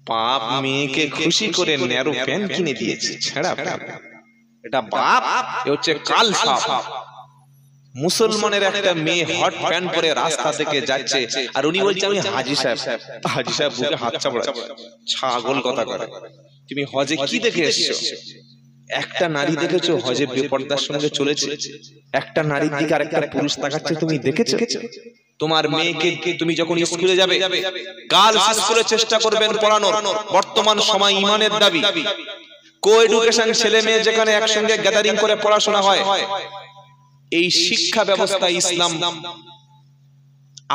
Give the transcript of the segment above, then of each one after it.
বাপ মেয়েকে খুশি করে ন্যারো প্যান্ট কিনে দিয়েছে, ছেঁড়া প্যান্ট। এটা বাপ, এ হচ্ছে কাল সাপ। মুসলমানের একটা মেয়ে হট প্যান্ট পরে রাস্তা থেকে যাচ্ছে, আর উনি বলছে আমি হাজি সাহেব। হাজি সাহেব বুকে হাত চাপড়াচ্ছে, ছাগল কথা করে। তুমি হজে কি দেখে এসছো? একটা নারী দেখেছো হজে বেপর্দার সঙ্গে চলেছে? একটা নারীর দিকে আরেকটা পুরুষ তাকাচ্ছে তুমি দেখেছো? তোমার মেয়েকে তুমি যখন স্কুলে যাবে, গার্লস স্কুলে চেষ্টা করবেন পড়ানোর। বর্তমান সময় ইমানের দাবি, কো এডুকেশন, ছেলে মেয়ে যেখানে একসঙ্গে গ্যাদারিং করে পড়াশোনা হয়, এই শিক্ষা ব্যবস্থা ইসলাম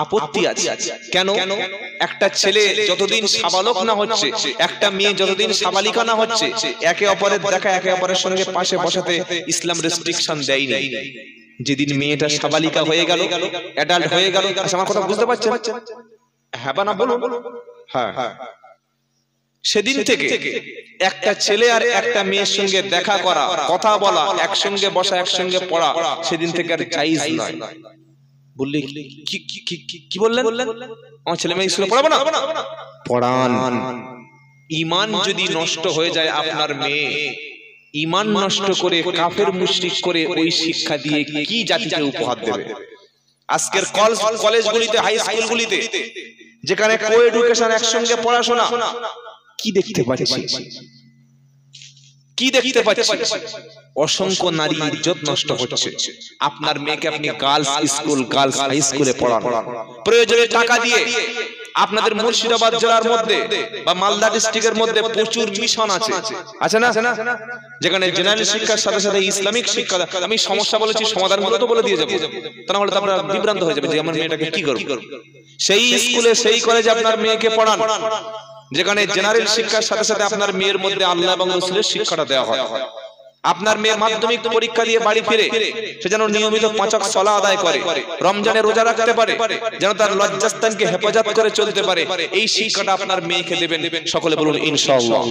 আপত্তি আছে। কেন? একটা ছেলে যতদিন সাবালক না হচ্ছে, একটা মেয়ে যতদিন সাবালিকা না হচ্ছে, একে অপরের দেখা, একে অপরের সঙ্গে পাশে বসাতে ইসলাম রেস্ট্রিকশন দেয়নি। যেদিন মেয়েটা সাবালিকা হয়ে গেল, অ্যাডাল্ট হয়ে গেল, আমার কথা বুঝতে পারছেন? হ্যাঁ বা না বলুন? হ্যাঁ। সেদিন থেকে একটা ছেলে আর একটা মেয়ের সঙ্গে দেখা করা, কথা বলা, একসঙ্গে বসা, একসঙ্গে পড়া, সেদিন থেকে আর জায়েজ নয়। বললি কি বললেন? আমার ছেলে মেয়ে স্কুলে পড়াবো না? পড়ান। ঈমান যদি নষ্ট হয়ে যায় আপনার মেয়ে, ঈমান নষ্ট করে কাফের মুশরিক করে ওই শিক্ষা দিয়ে কি জাতিকে উপহার দেবে? আজকের কলেজগুলিতে, হাই স্কুলগুলিতে যেখানে কো এডুকেশন, একসঙ্গে পড়াশোনা, কি দেখতে পাচ্ছি? কি দেখতে পাচ্ছি? অসংখ্য নারী ইজ্জত নষ্ট হচ্ছে। আপনার মেয়েকে আপনি গার্লস স্কুল, গার্লস হাই স্কুলে পড়ান। প্রয়োজনে টাকা দিয়ে আপনাদের মুর্শিদাবাদ জেলার মধ্যে বা মালদা ডিস্ট্রিক্টের মধ্যে প্রচুর মিশন আছে না? যেখানে জেনারেল শিক্ষার সাথে সাথে ইসলামিক শিক্ষা। আমি সমস্যা বলেছি, সমাধানগুলো তো বলে দিয়ে যাবো, তা না হলে তো আপনারা বিভ্রান্ত হয়ে যাবে যে আমার মেয়েটাকে কি করব। সেই স্কুলে, সেই কলেজে আপনার মেয়েকে পড়ান যেখানে জেনারেল শিক্ষার সাথে সাথে আপনার মেয়ের মধ্যে আল্লাহ এবং রাসূলের শিক্ষাটা দেওয়া হয়। আপনার মেয়ে মাধ্যমিক পরীক্ষা দিয়ে বাড়ি ফিরে সে যেন নিয়মিত 5 ওয়াক্ত সালাত আদায় করে, রমজানে রোজা রাখতে পারে, যেন তার লজ্জাস্থানকে হেফাজত করে চলতে পারে, এই শিক্ষাটা আপনার মেয়েকে দেবেন। সকলে বলুন ইনশাআল্লাহ।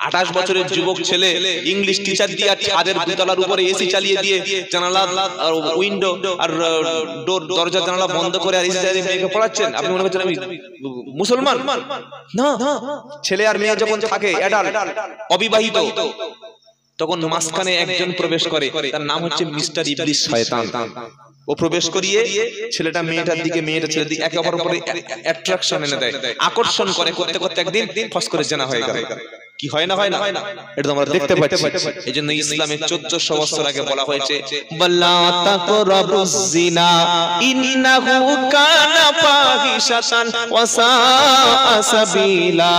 28 বছরের যুবক ছেলে ইংলিশ টিচার দিয়ে ছাদের দোতলার উপরে এসি চালিয়ে দিয়ে জানালা আর উইন্ডো আর ডোর, দরজা জানালা বন্ধ করে আর এসি চালিয়ে মেয়েকে পড়াচ্ছেন। আপনি মনে করছেন আমি মুসলমান? না। ছেলে আর মেয়ে যখন থাকে অ্যাডাল্ট, অবিবাহিত, তখন মাঝখানে একজন প্রবেশ করে, তার নাম হচ্ছে মিস্টার ইবলিস, শয়তান। ও প্রবেশ করিয়ে ছেলেটা মেয়েটার দিকে, মেয়েটা ছেলের দিকে একে অপরের উপরে অ্যাট্রাকশন এনে দেয়, আকর্ষণ করে। করতে করতে একদিন ফস করে জানা হয়ে গেল। কি হয় না? হয় না? এটা আমরা দেখতে পাচ্ছি। এজন্য ইসলামে 1400 বছর আগে বলা হয়েছে বাল্লা তাকরাবুজ জিনা ইন্নাহু কানা ফাহিশাতান ওয়া সাআ সাবিলা।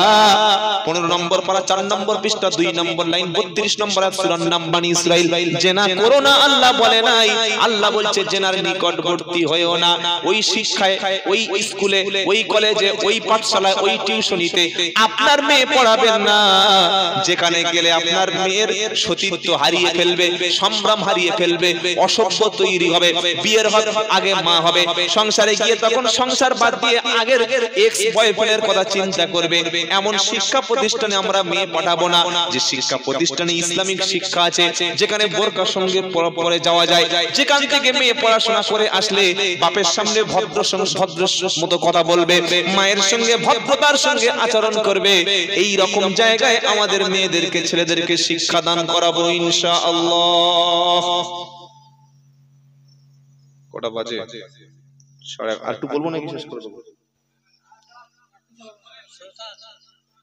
15 নম্বর পারা, 4 নম্বর পৃষ্ঠা, 2 নম্বর লাইন, 32 নম্বর আয়াত, সূরা নাম, বনী ইসরাইল। জেনা করো না আল্লাহ বলে নাই, আল্লাহ বলছে জেনার নিকটবর্তী হয়েও না। ওই শিক্ষায়, ওই স্কুলে, ওই কলেজে, ওই পাঠশালায়, ওই টিউশনিতে আপনার মেয়ে পড়াবেন না, যেখানে গেলে আপনার মেয়ের সতীত্ব হারিয়ে ফেলবে, সম্ভ্রম হারিয়ে ফেলবে, অসভ্য তৈরি হবে। বিয়ের আগে মা হবে, সংসারে গিয়ে তখন সংসার বাদ দিয়ে আগের এক্স বয়ফ্রেন্ডের কথা চিন্তা করবে। এমন শিক্ষা প্রতিষ্ঠানে আমরা মেয়ে পাঠাবো না। যে শিক্ষা প্রতিষ্ঠানে ইসলামিক শিক্ষা আছে, যেখানে বোরকার সঙ্গে পরে যাওয়া যায়, যেখান থেকে মেয়ে পড়াশোনা করে আসলে বাপের সামনে ভদ্র মতো কথা বলবে, মায়ের সঙ্গে ভদ্রতার সঙ্গে আচরণ করবে, এই রকম জায়গায় আমাদের মেয়েদেরকে, ছেলেদেরকে শিক্ষা দান করাবো ইনশাআল্লাহ। কটা বাজে? আর একটু বলবো নাকি শেষ করে দেবো?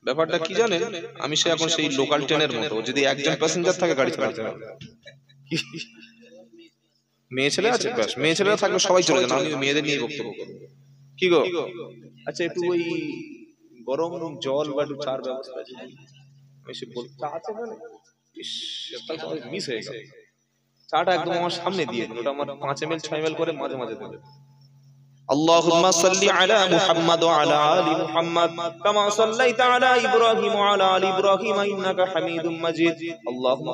ব্যাপারটা কি জানেন, আমি সে এখন সেই লোকাল ট্রেনের মতো, যদি একজন প্যাসেঞ্জার থাকে গাড়ি চালাতে হবে, মেয়ে ছেলে আছে ব্যাস, মেয়ে ছেলেরা থাকলে সবাই চলে যান, আমি মেয়েদের নিয়ে বক্তব্য করবো। কি গো? আচ্ছা, একটু ওই গরম জল বা একটু চার ব্যবস্থা আছে? চা আছে মিস হয়ে গেল। চাটা একদম আমার সামনে দিয়ে দিন, ওটা আমার 5 ml 6 ml করে মাঝে মাঝে দেবে। اللهم صل على محمد وعلى آل محمد كما صليت على إبراهيم وعلى آل إبراهيم إنك حميد مجيد اللهم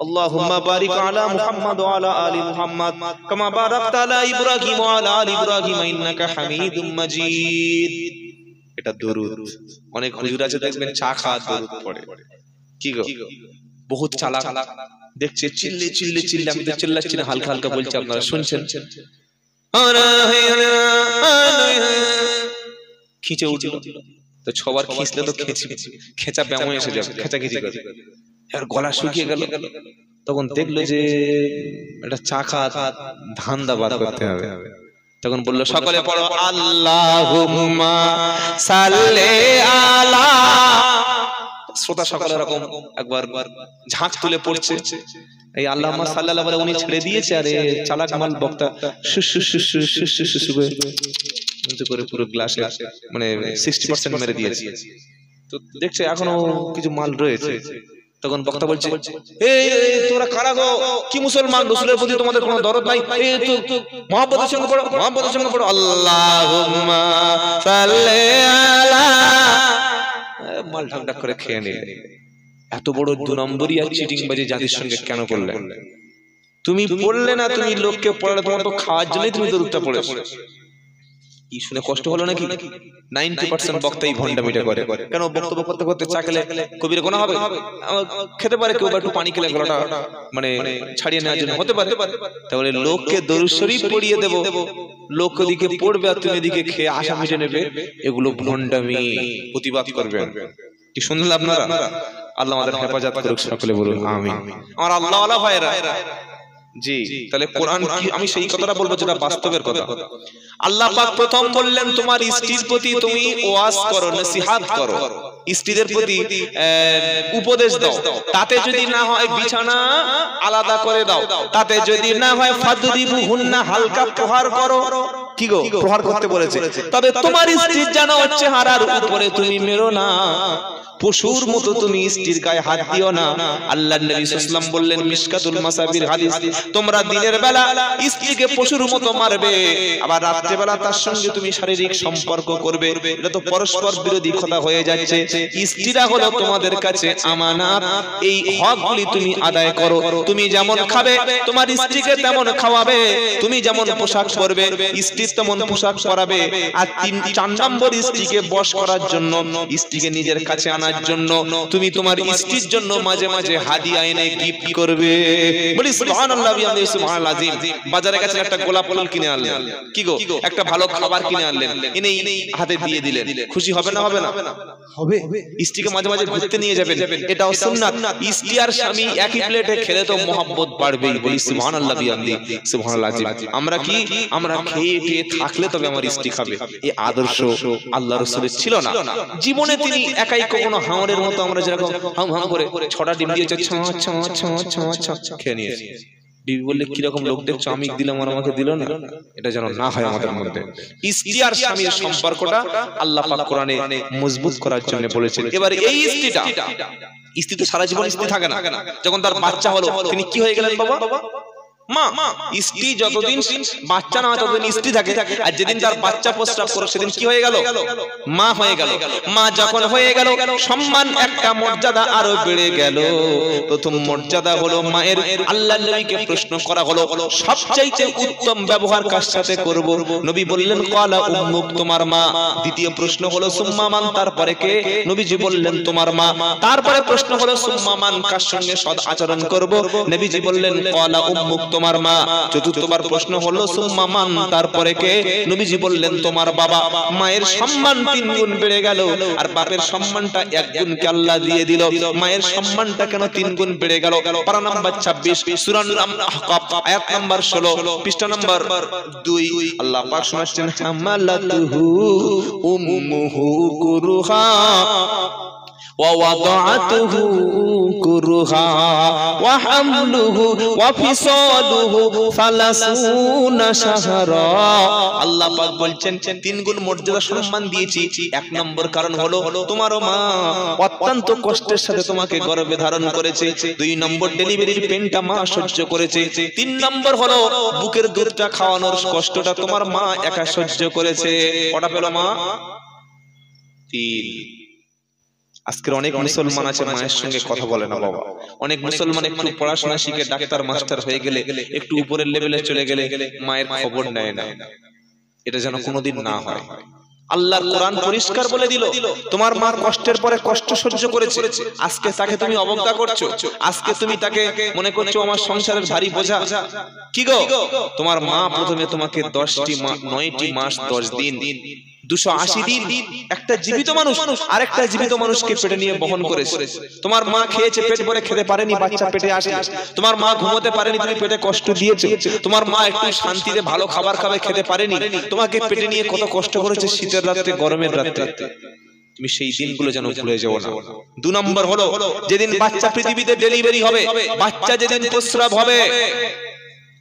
اللهم بارك على محمد وعلى آل محمد كما باركت على إبراهيم وعلى آل إبراهيم إنك حميد مجيد। এটা দরুদ। অনেক হুজুর আছে দেখবেন চা খাওয়া দরুদ পড়ে। কি গো, বহুত চালাক দেখছে, চিল্লে চিল্লে চিল্লে, আমি তো চিল্লাচ্ছি না, হালকা হালকা বলছি, আপনারা শুনছেন। খিঁচে উঠলো। তো ছবার খিঁচলে তো খেঁচা ব্যায়াম এসে যাবে, খেঁচাখিচি করে আর গলা শুকিয়ে গেল। তখন দেখলো যে একটা চাকা ধান্দা বার করতে হবে। তখন বললো সকলে পড়ো আল্লাহুম্মা সাল্লি আলা। শ্রোতা সকলে এরকম একবার ঝাঁক তুলে পড়ছে। এই আল্লাহুম্মা সাল্লাল্লাহু বলে উনি ছেড়ে দিয়েছে, আরে চালাক মাল বক্তা করে পুরো গ্লাসে মানে 60% মেরে দিয়েছে। তো দেখছে এখনো কিছু মাল রয়েছে। তখন বক্তা বলছে, এই তোমরা কারা গো? কি মুসলমান? রাসূলের প্রতি তোমাদের কোনো দরদ নাই? এই তো মুহাব্বতের সঙ্গে পড়ো, মুহাব্বতের সঙ্গে পড়ো আল্লাহুম্মা সাল্লি আলা। মাল ঢাকঢাক করে খেয়ে নিলে। এত বড় 2 নম্বরই আর চিটিংবাজি জাতির সঙ্গে কেন করলে? তুমি পড়লে না, তুমি লোককে পড়ালে, তোমার তো খাওয়ার জন্যই তুমি দরুদটা পড়েছো। কি শুনে কষ্ট হলো নাকি? 90% বক্তাই ভন্ডামিটা করে। কেন? বক্তব্য করতে করতে চাকলে কবির গোনা হবে? খেতে পারে কেউ, একটু পানি খেলে গলাটা মানে ছাড়িয়ে নেওয়ার জন্য হতে পারে। তাহলে লোককে দরুদ শরীফ পড়িয়ে দেব, লোক ওদিকে পড়বে আর তুমি এদিকে খেয়ে আশা মিটে নেবে, এগুলো ভন্ডামি। প্রতিবাদ করবেন। কি শুনলেন আপনারা? আল্লাহ আমাদের হেফাজত করুক, সকলে বলুন আমিন। আমার আল্লাহ ওয়ালা ভাইরা, জি তাহলে কোরআন কি? আমি সেই কথাটা বলবো যেটা বাস্তবের কথা। আল্লাহ পাক প্রথম বললেন তোমার স্ত্রীর প্রতি তুমি ওয়াজ করো, নসিহত করো, স্ত্রীদের প্রতি উপদেশ দাও। তাতে যদি না হয় বিছানা আলাদা করে দাও, তাতে যদি না হয় ফাদরিবুহুন্না, হালকা প্রহার করো। কি গো? প্রহার করতে বলেছে। তবে তোমার স্ত্রীর জানা হচ্ছে হারার উপরে তুমি মেরো না, পশুর মতো তুমি স্ত্রীর গায়ে হাত দিও না। আল্লাহর নবী সাল্লাল্লাহু আলাইহি ওয়াসাল্লাম বললেন মিশকাতুল মাসাবির হাদিস, তোমরা দিনের বেলা স্ত্রীকে পশুর মতো মারবে, আবার রাতের বেলা তার সঙ্গে তুমি শারীরিক সম্পর্ক করবে। এটা তো পরস্পর বিরোধী কথা হয়ে যাচ্ছে। স্ত্রীরা হলো তোমাদের কাছে আমানত, এই হকগুলি তুমি আদায় করো। তুমি যেমন খাবে তোমার স্ত্রীকে তেমন খাওয়াবে, তুমি যেমন পোশাক পরবে স্ত্রীর তেমন পোশাক পরাবে। আর 4 নম্বর স্ত্রীকে বশ করার জন্য, স্ত্রীকে নিজের কাছে আনার জন্য তুমি তোমার স্ত্রীর জন্য মাঝে মাঝে হাদিয়া এনে গিফট করবে। বলি সুবহানাল্লাহ বিহামদিহি সুবহানাল আযীম। বাজারে গেছেন, একটা গোলাপ ফুল কিনে আনলেন, কি গো একটা ভালো খাবার কিনে আনলেন, এনেই হাতে দিয়ে দিলেন, খুশি হবে না? হবে না? হবে। স্ত্রীকে মাঝে মাঝে ঘুরতে নিয়ে যাবেন, এটাও সুন্নাত। স্ত্রী আর স্বামী একই প্লেটে খেলে তো মহব্বত বাড়বেই। বলি সুবহানাল্লাহ বিহামদিহি সুবহানাল আযীম। আমরা কি? আমরা খেয়ে পেয়ে থাকলে তবে আমার স্ত্রী খাবে, এই আদর্শ আল্লাহ রাসূলের ছিল না। জীবনে তিনি একাই কখনো হাওরের মতো আমরা যেরকম হাম হাম করে 6টা ডিম দিয়েছে, খেয়ে নিয়েছি। বিবি বললে কিরকম লোক দেখছো, আমি দিলাম আর আমাকে দিল না, এটা যেন না হয় আমাদের মধ্যে। স্ত্রী আর স্বামীর সম্পর্কটা আল্লাহ পাক কোরআনে মজবুত করার জন্য বলেছেন। এবার এই স্ত্রীটা, স্ত্রী তো সারা জীবন স্ত্রী থাকে না। যখন তার বাচ্চা হলো তিনি কি হয়ে গেলেন বাবা? মা। স্ত্রী যতদিন বাচ্চা না হয় ততদিন স্ত্রী থাকে, আর যেদিন তার বাচ্চা প্রস্রাব করে সেদিন কি হয়ে গেল? মা হয়ে গেল। মা যখন হয়ে গেল, সম্মান একটা মর্যাদা আরো বেড়ে গেল। প্রথম মর্যাদা হলো মায়ের। আল্লাহর নবীকে প্রশ্ন করা হলো সবচাইতে উত্তম ব্যবহার কার সাথে করব? নবী বললেন ক্বালা উম্মুক, তোমার মা। দ্বিতীয় প্রশ্ন হলো সুম্মা মান, তারপরে কে? নবীজি বললেন তোমার মা। তারপরে প্রশ্ন হলো সুম্মা মান, কার সঙ্গে সৎ আচরণ করব? নবীজি বললেন ক্বালা উম্মুক, তোমার মা। চতুর্থবার প্রশ্ন হলো সুম্মা মান, তারপরে কে? নবীজি বললেন তোমার বাবা। মায়ের সম্মান 3 গুণ বেড়ে গেল, আর বাপের সম্মানটা 1 গুণকে আল্লাহ দিয়ে দিল। মায়ের সম্মানটা কেন 3 গুণ বেড়ে গেল? পারা নাম্বার 26 সূরা আহকাফ আয়াত নাম্বার 16 পৃষ্ঠা নাম্বার 2 আল্লাহ পাক শোনাচ্ছেন হামালাতুহু উম্মুহু কুরহা ووضعته كرها وحمله وفصاله 30 شهرا। আল্লাহ পাক বলছেন 3 গুণ মর্যাদা সম্মান দিয়েছি। 1 নম্বর কারণ হলো তোমার মা অত্যন্ত কষ্টের সাথে তোমাকে গর্ভে ধারণ করেছে। 2 নম্বর ডেলিভারির পেনটা মা সহ্য করেছে। 3 নম্বর হলো বুকের দুধটা খাওয়ানোর কষ্টটা তোমার মা একা সহ্য করেছে। কটা পেল মা? 3। আজকের অনেক মুসলমান আছে মায়ের সঙ্গে কথা বলে না বাবা। অনেক মুসলমান একটু পড়াশোনা শিখে ডাক্তার মাস্টার হয়ে গেলে, একটু উপরের লেভেলে চলে গেলে মায়ের খবর নেয় না। এটা যেন কোনোদিন না হয়। আল্লাহর কোরআন পরিষ্কার বলে দিল, তোমার মা কষ্টের পরে কষ্ট সহ্য করেছে, আজকে তাকে তুমি অবজ্ঞা করছো, আজকে তুমি তাকে মনে করছো আমার সংসারের ভারী বোঝা। কি গো, তোমার মা প্রথমে তোমাকে 9টি মাস 10 দিন 280 দিন একটা জীবিত মানুষ আর একটা জীবিত মানুষকে পেটে নিয়ে বহন করেছে। তোমার মা খেয়েছে, পেট ভরে খেতে পারেনি, বাচ্চা পেটে আসে। তোমার মা ঘুমোতে পারেনি, তুমি পেটে কষ্ট দিয়েছো। তোমার মা একটু শান্তিতে ভালো খাবার খাবে, খেতে পারেনি, তোমাকে পেটে নিয়ে কত কষ্ট করেছে শীতের রাতে, গরমের রাতে। তুমি সেই দিনগুলো যেন ভুলে যাও না। 2 নম্বর হলো যেদিন বাচ্চা পৃথিবীতে ডেলিভারি হবে, বাচ্চা যেদিন প্রস্রাব হবে,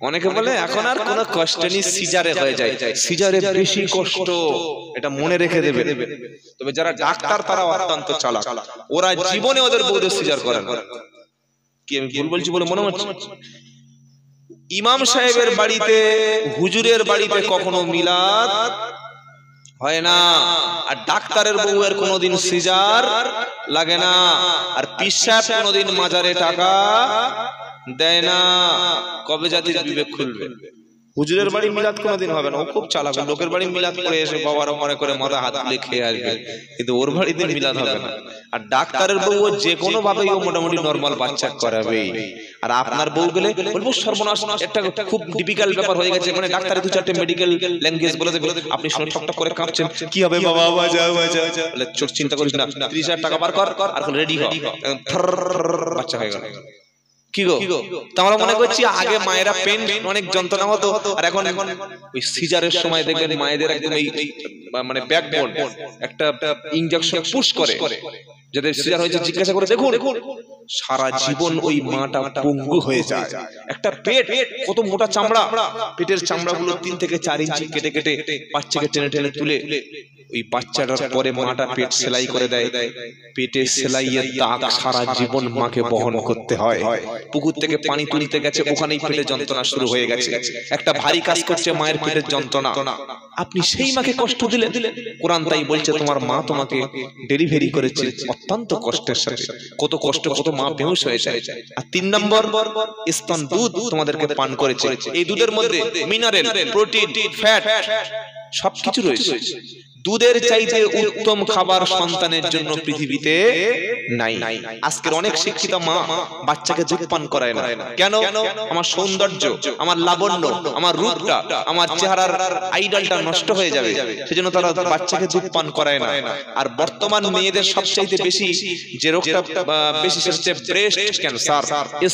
অনেকে বলে এখন আর কোনো কষ্ট নেই, সিজারে হয়ে যায়। সিজারে বেশি কষ্ট, এটা মনে রেখে দেবে। তবে যারা ডাক্তার তারা অত্যন্ত চালাক, ওরা জীবনে ওদের বউদের সিজার করে না। কি আমি ভুল বলছি বলে মনে হচ্ছে? ইমাম সাহেবের বাড়িতে, হুজুরের বাড়িতে কখনো মিলাদ হয় না, আর ডাক্তারের বউয়ের কোনোদিন সিজার লাগে না, আর পীর সাহেব কোনোদিন মাজারে টাকা দেয় না। কবে জাতির বিবেক খুলবে? হুজুরের বাড়ি মিলাদ কোনোদিন হবে না, ও খুব চালাক। লোকের বাড়ি মিলাদ করে এসে বাবারা মনে করে মাথা হাত তুলে খেয়ে আসবে, কিন্তু ওর বাড়িতে মিলাদ হবে না। আর ডাক্তারের বউ যে কোনো ভাবে ও মোটামুটি নরমাল বাচ্চা করাবেই। আর আপনার বউ গেলে বলবো সর্বনাশ, একটা খুব ডিফিকাল্ট ব্যাপার হয়ে গেছে, মানে ডাক্তারে 2-4টে মেডিকেল ল্যাঙ্গুয়েজ বলে দেবে, আপনি শুনে ঠকঠক করে কাঁপছেন, কি হবে বাবা, বলে চোখ চিন্তা করিস না, 30,000 টাকা বার কর আর রেডি হ, বাচ্চা হয়ে গেল। কি গো, তোমরা মনে করছি আগে মায়েরা পেন অনেক যন্ত্রণা হতো, আর এখন ওই সিজারের সময় দেখবেন মায়েদের একদম এই মানে ব্যাকবোন একটা ইনজেকশন পুশ করে, যাদের সিজার হয়েছে জিজ্ঞাসা করে দেখুন, সারা জীবন ওই মাটা পঙ্গু হয়ে যায়। একটা পেট কত মোটা চামড়া, পেটের চামড়াগুলো 3 থেকে 4 ইঞ্চি কেটে কেটে বাচ্চাকে টেনে টেনে তুলে ওই বাচ্চাটার পরে মাটা পেট সেলাই করে দেয়। পেটে সেলাইয়ের দাগ সারা জীবন মাকে বহন করতে হয়। পুকুর থেকে পানি তুলতে গেছে, ওখানেই পেটে যন্ত্রণা শুরু হয়ে গেছে। একটা ভারী কাজ করছে, মায়ের পেটের যন্ত্রণা, আপনি সেই মাকে কষ্ট দিলেন। কোরআন তাই বলছে তোমার মা তোমাকে ডেলিভারি করেছে অত্যন্ত কষ্টের সাথে, কত কষ্ট, কত মা বেহুশ হয়ে যায়। আর 3 নম্বর, স্তন দুধ তোমাদেরকে পান করেছে। এই দুধের মধ্যে মিনারেল, প্রোটিন, ফ্যাট সবকিছু রয়েছে। দুধের চাইতে উত্তম খাবার সন্তানের জন্য পৃথিবীতে নাই। আজকের অনেক শিক্ষিত মা বাচ্চাকে দুধ পান করায় না। কেন? আমার সৌন্দর্য, আমার লাবণ্য, আমার রূপটা, আমার চেহারার আইডলটা নষ্ট হয়ে যাবে, সেজন্য তারা বাচ্চাকে দুধ পান করায় না। আর বর্তমান মেয়েদের সবচাইতে বেশি যে রোগটা বেশি হচ্ছে ব্রেস্ট ক্যান্সার,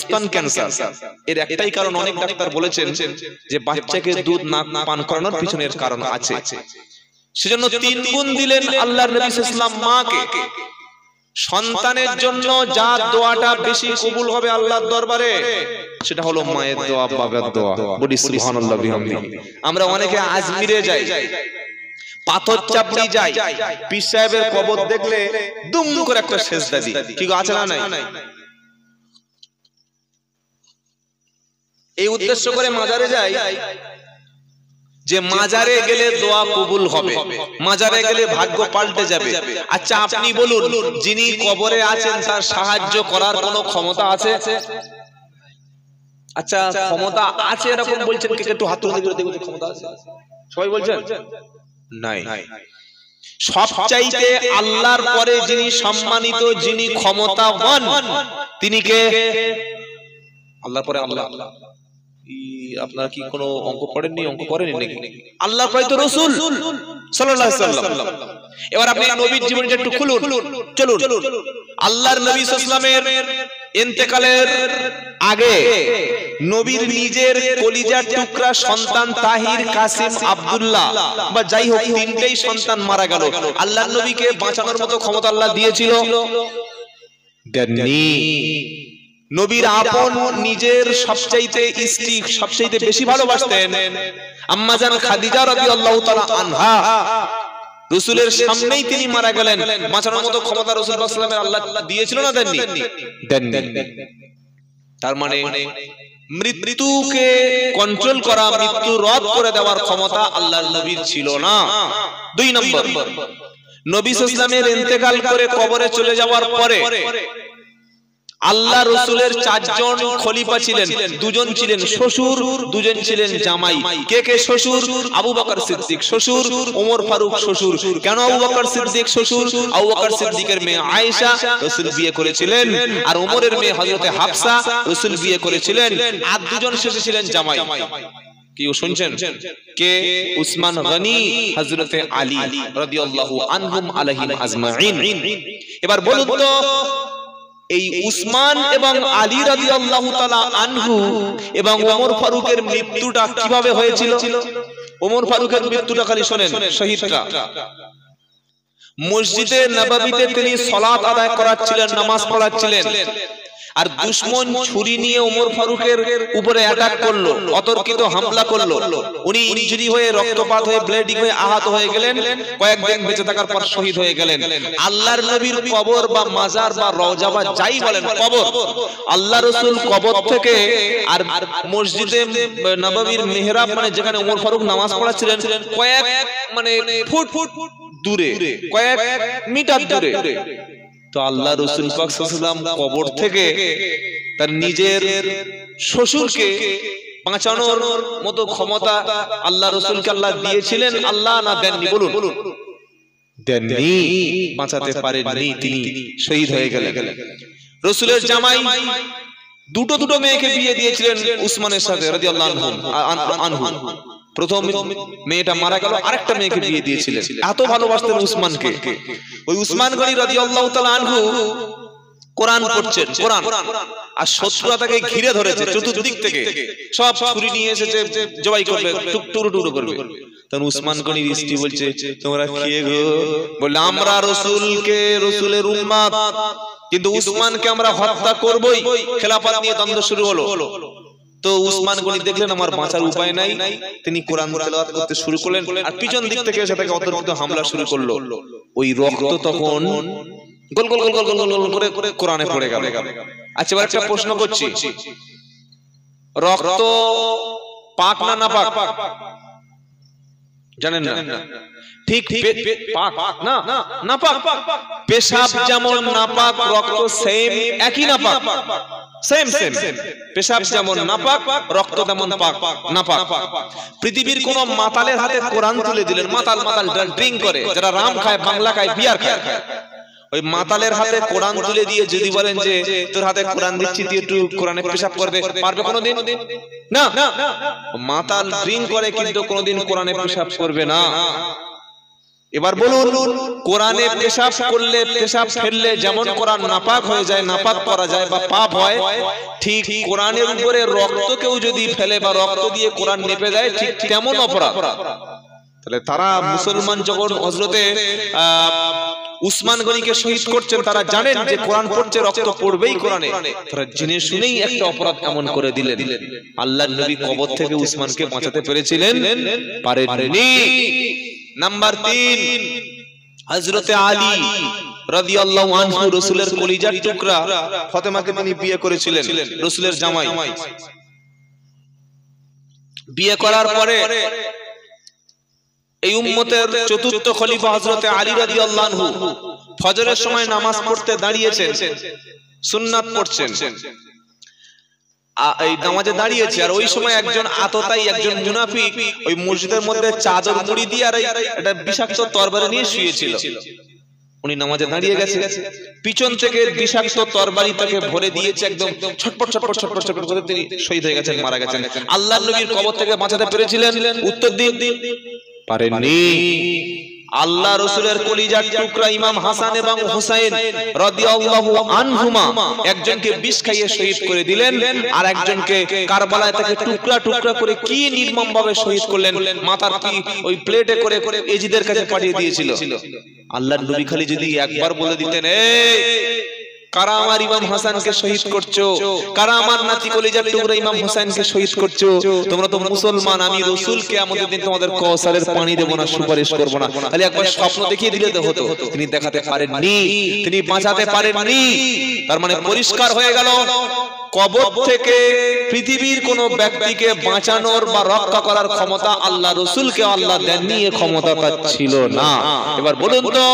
স্তন ক্যান্সার। এর একটাই কারণ, অনেক ডাক্তার বলেছেন যে বাচ্চাকে দুধ না পান করানোর পিছনের কারণ আছে। সেজন্য 3 গুণ দিলেন আল্লাহর নবী সাল্লাল্লাহু আলাইহি ওয়াসাল্লাম মাকে। সন্তানের জন্য যা দোয়াটা বেশি কবুল হবে আল্লাহর দরবারে, সেটা হলো মায়ের দোয়া, বাবার দোয়া। বলি সুবহানাল্লাহ বিহামদিহি। আমরা অনেকে আজমিরে যাই, পাথর চাপড়ি যাই, পীর সাহেবের কবর দেখলে দুম করে একটা সেজদা দিই। কি আছে না নাই? এই উদ্দেশ্য করে মাজারে যাই যে মাজারে গেলে দোয়া কবুল হবে, মাজারে গেলে ভাগ্য পাল্টে যাবে। আচ্ছা আপনি বলুন, যিনি কবরে আছেন তার সাহায্য করার কোনো ক্ষমতা আছে? আচ্ছা ক্ষমতা আছে এরকম বলছেন, কে একটু হাত তুলে দেখুন ক্ষমতা আছে? সবাই বলছেন নাই। সবচাইতে আল্লাহর পরে যিনি সম্মানিত, যিনি ক্ষমতাবান, তিনি কে? আল্লাহর পরে আল্লাহ। আপনারা কি কোনো অঙ্ক পড়েননি? অঙ্ক করেননি নাকি? আল্লাহর পরে তো রাসূল সাল্লাল্লাহু আলাইহি ওয়াসাল্লাম। এবার আপনি নবীর জীবনটা একটু খুলুন, চলুন। আল্লাহর নবী সাল্লাল্লাহু আলাইহি ওয়াসাল্লামের ইন্তেকালের আগে নবীর নিজের কলিজার টুকরা সন্তান তাহির, কাসিম, আব্দুল্লাহ বা যাই হোক 3টেই সন্তান মারা গেল। আল্লাহর নবীকে বাঁচানোর মতো ক্ষমতা আল্লাহ দিয়েছিল? দেননি। নবীর আপন নিজের সবচাইতে স্ত্রী সবচাইতে বেশি ভালোবাসতেন আম্মা জান খাদিজা রাদিয়াল্লাহু তাআলা আনহা। রাসূলের সামনেই তিনি মারা গেলেন, বাঁচানোর মতো ক্ষমতা রাসূল সাল্লাল্লাহু আলাইহি ওয়াসাল্লাম আল্লাহ দিয়েছিল না দেননি? দেননি। তার মানে মৃত্যুকে কন্ট্রোল করা, মৃত্যু রদ করে দেওয়ার ক্ষমতা আল্লাহর নবীর ছিল না। 2 নম্বর, নবী সাল্লাল্লাহু আলাইহি ওয়াসাল্লামের ইন্তেকাল করে কবরে চলে যাওয়ার পরে আল্লাহ রসুলের চারজন খলিফা ছিলেন, দুজন ছিলেন শ্বশুর, দুজন ছিলেন জামাই। কে কে শ্বশুর? আবু বকর সিদ্দিক শ্বশুর, ওমর ফারুক শ্বশুর। কেন আবু বকর সিদ্দিক শ্বশুর? আবু বকর সিদ্দিকের মেয়ে আয়েশা রাসূল বিয়ে করেছিলেন, আর ওমরের মেয়ে হযরতে হাফসা রাসূল বিয়ে করেছিলেন, আর দুজন শেষে ছিলেন জামাই। কি শুনছেন? কে? উসমান গনি, হযরতে আলী রাদিয়াল্লাহু আনহুম আলাইহিম আজমাইন। এবার বলুন তো, এই উসমান এবং আলী রাদিয়াল্লাহু তাআলা আনহু এবং ওমর ফারুকের মৃত্যুটা কিভাবে হয়েছিল? ওমর ফারুকের মৃত্যুটা খালি শুনেন, শহীদটা মসজিদে নববীতে তিনি সালাত আদায় করাচ্ছিলেন, নামাজ পড়াচ্ছিলেন, আর দুশমন ছুরি নিয়ে ওমর ফারুকের উপরে অ্যাটাক করলো, অতর্কিত হামলা করলো। উনি ইনজুরি হয়ে, রক্তপাত হয়ে, ব্লিডিং হয়ে আহত হয়ে গেলেন, কয়েকদিন বেঁচে থাকার পর শহীদ হয়ে গেলেন। আল্লাহর নবীর কবর বা মাজার বা রওজা বা যাই বলেন কবর, আল্লাহ রাসূল কবর থেকে আর মসজিদে নববীর মেহরাব মানে যেখানে ওমর ফারুক নামাজ পড়াচ্ছিলেন, কয়েক মানে ফুট দূরে, কয়েক মিটার দূরে। তো আল্লাহ রাসূল পাক সাল্লাল্লাহু আলাইহি ওয়াসাল্লাম কবর থেকে তার নিজের শ্বশুরকে বাঁচানোর মতো ক্ষমতা আল্লাহ রাসূলকে আল্লাহ দিয়েছিলেন, আল্লাহ না দেননি? বলুন, দেননি, বাঁচাতে পারেননি, তিনি শহীদ হয়ে গেলেন। রাসূলের জামাই দুটো মেয়েকে বিয়ে দিয়েছিলেন উসমানের সাথে রাদিয়াল্লাহু আনহু। প্রথম মেয়েটা মারা গেল, আরেকটা মেয়েকে বিয়ে দিয়েছিলেন। এত ভালোবাসতেন উসমানকে। ওই উসমান গনি রাদিয়াল্লাহু তাআলা আনহু কোরআন পড়ছেন, কোরআন, আর শত্রুরা তাকে ঘিরে ধরেছে চতুর্দিক থেকে, সব ছুরি নিয়ে এসেছে, জবাই করবে, টুকরো করবে। তখন উসমান গনির স্ত্রী বলছে, তোমরা কে গো? বলে, আমরা রাসূলকে, রাসূলের উম্মত, কিন্তু উসমানকে আমরা হত্যা করবই। খেলাফত নিয়ে দ্বন্দ্ব শুরু হলো। তো উসমান গনি দেখলেন আমার বাঁচার উপায় নাই, তিনি কোরআন তেলাওয়াত করতে শুরু করলেন, আর পিছন দিক থেকে এসে তাকে অতর্কিত হামলা শুরু করলো। ওই রক্ত তখন গোল গোল গোল গোল গোল গোল করে কোরআনে পড়ে গেল। আচ্ছা, এবার একটা প্রশ্ন করছি, রক্ত পাক না নাপাক? জানেন না? ঠিক পাক না নাপাক। পেশাব যেমন নাপাক, রক্ত সেম, একই নাপাক, সেম। পেশাব যেমন নাপাক, রক্ত তেমন পাক নাপাক। পৃথিবীর কোন মাতালের হাতে কোরআন তুলে দিলেন, মাতাল ড্রিঙ্ক করে, যারা রাম খায়, বাংলা খায়, বিয়ার খায়, ওই মাতালের হাতে কোরআন তুলে দিয়ে যদি বলেন যে তোর হাতে কোরআন দিচ্ছি, তুই একটু কোরআনে পেশাব করবে, পারবে কোনোদিন? না। মাতাল ড্রিঙ্ক করে কিন্তু কোনোদিন কোরআনে পেশাব করবে না। এবার বলুন, কোরআনে পেশাব করলে, পেশাব ফেললে যেমন কোরআন নাপাক হয়ে যায়, নাপাক করা যায় বা পাপ হয়, ঠিক কোরআনের উপরে রক্ত কেউ যদি ফেলে বা রক্ত দিয়ে কোরআন নেপে দেয়, ঠিক তেমন অপরাধ। তাহলে তারা মুসলমান যখন হযরতে উসমান গনিকে শহীদ করছেন, তারা জানেন যে কোরআন পড়ছে, রক্ত পড়বেই কোরআনে, তারা জেনে শুনেই একটা অপরাধ এমন করে দিলেন। আল্লাহর নবী কবর থেকে উসমানকে বাঁচাতে পেরেছিলেন? পারেননি। নাম্বার 3, হযরতে আলী রাদিয়াল্লাহু আনহু, রাসূলের কলিজার টুকরা, ফাতেমাকে তিনি বিয়ে করেছিলেন, রাসূলের জামাই। বিয়ে করার পরে এই উম্মতের চতুর্থ খলিফা হযরতে আলী রাদিয়াল্লাহু আনহু ফজরের সময় নামাজ পড়তে দাঁড়িয়েছেন, সুন্নাত পড়ছেন, এই নামাজে দাঁড়িয়েছে, আর ওই সময় একজন আততায়ী, একজন মুনাফিক ওই মসজিদের মধ্যে চাদর মুড়ি দিয়ে আর একটা বিষাক্ত তরবারি নিয়ে শুয়েছিল। উনি নামাজে দাঁড়িয়ে গেছে, পিছন থেকে বিষাক্ত তরবারি তাকে ভরে দিয়েছে, একদম ছটপট ছটপট ছটপট ছটপট করে তিনি শহীদ হয়ে গেছেন, মারা গেছেন। আল্লাহর নবীর কবর থেকে বাঁচাতে পেরেছিলেন? উত্তর দিন, পারেননি। আল্লাহ রাসূলের কলিজার টুকরা ইমাম হাসান এবং হুসাইন রাদিয়াল্লাহু আনহুমা, একজনকে বিষ খাইয়ে শহীদ করে দিলেন, আর একজনকে কারবালায় তাকে টুকরা টুকরা করে কি নির্মম ভাবে শহীদ করলেন, মাথার কি ওই প্লেটে করে করে এজিদের কাছে পাঠিয়ে দিয়েছিল। আল্লাহর নবী খালি যদি একবার বলে দিতেন, এই কারা আমার ইমাম হাসানকে শহীদ করছো, কারা আমার নাতি কলিজার টুকরা ইমাম হোসেনকে শহীদ করছো, তোমরা তো মুসলমান, আমি রাসূল কিয়ামতের দিন তোমাদের কাউসারের পানি দেব না, সুপারিশ করব না। খালি একবার স্বপ্ন দেখিয়ে দিলে তো হতো। তিনি দেখাতে পারেননি, তিনি বাঁচাতে পারেননি। তার মানে পরিষ্কার হয়ে গেল কবর থেকে পৃথিবীর কোন ব্যক্তিকে বাঁচানোর বা রক্ষা করার ক্ষমতা আল্লাহ রাসূলকে আল্লাহ দেননি, এই ক্ষমতা তার ছিল না। এবার বলুন তো,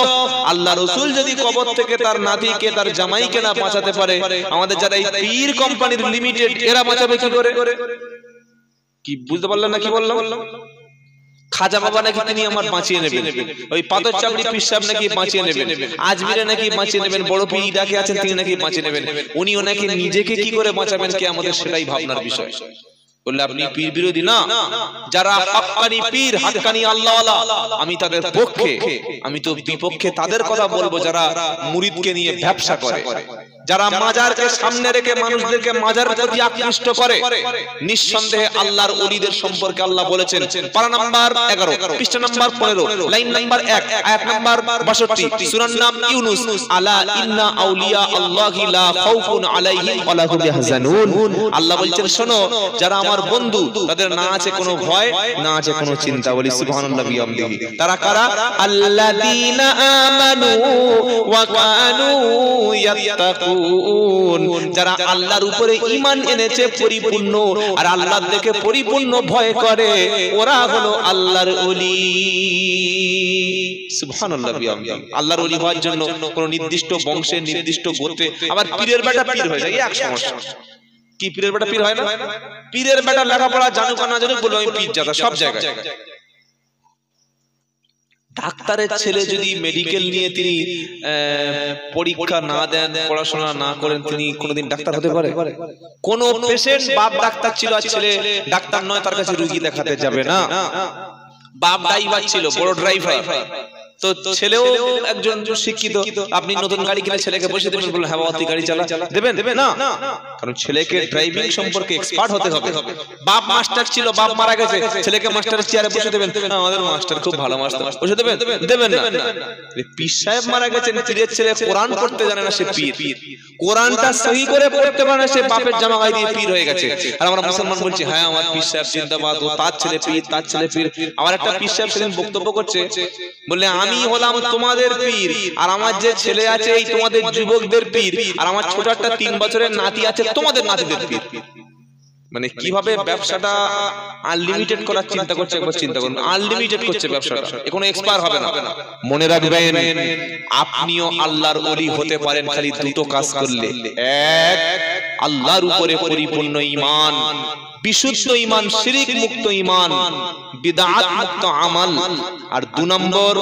আল্লাহ রাসূল যদি কবর থেকে তার নাতিকে তার জামাইকে না বাঁচাতে পারে, আমাদের যারা এই পীর কোম্পানির লিমিটেড এরা বাঁচাবে কি করে? কি বুঝতে পারলেন না কি বললাম? খাজা বাবা নাকি তিনি আমার বাঁচিয়ে নেবেন, ওই পাথর চাপড়ি পীর সাহেব নাকি বাঁচিয়ে নেবেন, আজমিরে নাকি বাঁচিয়ে নেবেন, বড় পীর ইরাকে আছেন তিনি নাকি বাঁচিয়ে নেবেন, উনিও নাকি নিজেকে কি করে বাঁচাবেন কে আমাদের সেটাই ভাবনার বিষয়। বললে আপনি পীর বিরোধী না, যারা হাক্কানি পীর হাক্কানি আল্লাহওয়ালা আমি তাদের পক্ষে, আমি তো বিপক্ষে তাদের কথা বলবো যারা মুরিদকে নিয়ে ব্যবসা করে, যারা মাজারকে সামনে রেখে মানুষদেরকে মাজারের প্রতি আকৃষ্ট করে। নিঃসন্দেহে আল্লাহর ওলিদের সম্পর্কে আল্লাহ বলেছেন পারা নাম্বার 11 পৃষ্ঠা নাম্বার 15 লাইন নাম্বার 1 আয়াত নাম্বার 62 সূরার নাম ইউনুস, আলা ইন্না আউলিয়া আল্লাহি লা খাউফুন আলাইহিম ওয়া লা হুম ইয়াহজানুন। আল্লাহ বলছেন শোনো, যারা আমার বন্ধু তাদের না আছে কোনো ভয়, না আছে কোনো চিন্তা। বলি সুবহানাল্লাহি বিহামদিহি। তারা কারা? আল্লাযীনা আমানু ওয়া কানু ইয়াত্তাকুন, যারা আল্লাহর উপরে ঈমান এনেছে পরিপূর্ণ আর আল্লাহর দিকে পরিপূর্ণ ভয় করে, ওরা হলো আল্লাহর ওলি। সুবহানাল্লাহ বিহামদিহি। আল্লাহর ওলি হওয়ার জন্য কোন নির্দিষ্ট বংশে নির্দিষ্ট গোত্রে, আবার পীরের বেটা পীর হয়ে যায়, এক সমস্যা। কি পীরের বেটা পীর হয় না? পীরের বেটা লেখাপড়া জানুক না জানুক বলে আমি পীর জাদা সব জায়গায়। ডাক্তারের ছেলে যদি মেডিকেল নিয়ে তিনি পরীক্ষা না দেন, পড়াশোনা না করেন, তিনি কোনোদিন ডাক্তার হতে পারে? কোন পেশেন্ট বাপ ডাক্তার ছিল আর ছেলে ডাক্তার নয়, তার কাছে রোগী দেখাতে যাবে না। বাপ ড্রাইভার ছিল, বড় ড্রাইভার, তো ছেলেও একজন শিক্ষিত, আপনি নতুন গাড়ি কিনে ছেলেকে বসে দেবেন, বললেন হ্যাঁ বাবা তুই গাড়ি চালা, দেবেন? দেবেন না, কারণ ছেলেকে ড্রাইভিং সম্পর্কে এক্সপার্ট হতে হবে। বাপ মাস্টার ছিল, বাপ মারা গেছে, ছেলেকে মাস্টারের চেয়ারে বসে দেবেন? আমাদের মাস্টার খুব ভালো মাস্টার, বসে দেবেন? দেবেন না। পীর সাহেব মারা গেছেন, পীরের ছেলে কোরআন পড়তে জানে না, সে পীর। কোরআনটা সহি করে পড়তে পারে না, সে বাপের জামা গায়ে দিয়ে পীর হয়ে গেছে। আর আমরা মুসলমান বলছি হ্যাঁ আমার পীর সাহেব জিন্দাবাদ, ও তার ছেলে পীর, তার ছেলে পীর। আমার একটা পীর সাহেব সেদিন বক্তব্য করছে, বললে আমি হলাম তোমাদের পীর, আর আমার যে ছেলে আছে এই তোমাদের যুবকদের পীর, আর আমার ছোট একটা 3 বছরের নাতি আছে তোমাদের নাতিদের পীর। মানে কিভাবে ব্যবসাটা আনলিমিটেড করার চিন্তা করছে, একবার চিন্তা করুন। আনলিমিটেড করছে ব্যবসাটা, কোনো এক্সপায়ার হবে না। মনে রাখবেন আপনিও আল্লাহর ওলি হতে পারেন খালি দুটো কাজ করলে। এক, আল্লাহর উপরে পরিপূর্ণ ঈমান, বিশুদ্ধ ঈমান, শিরক মুক্ত ঈমান, বিদআত মুক্ত আমল। আর 2 নম্বর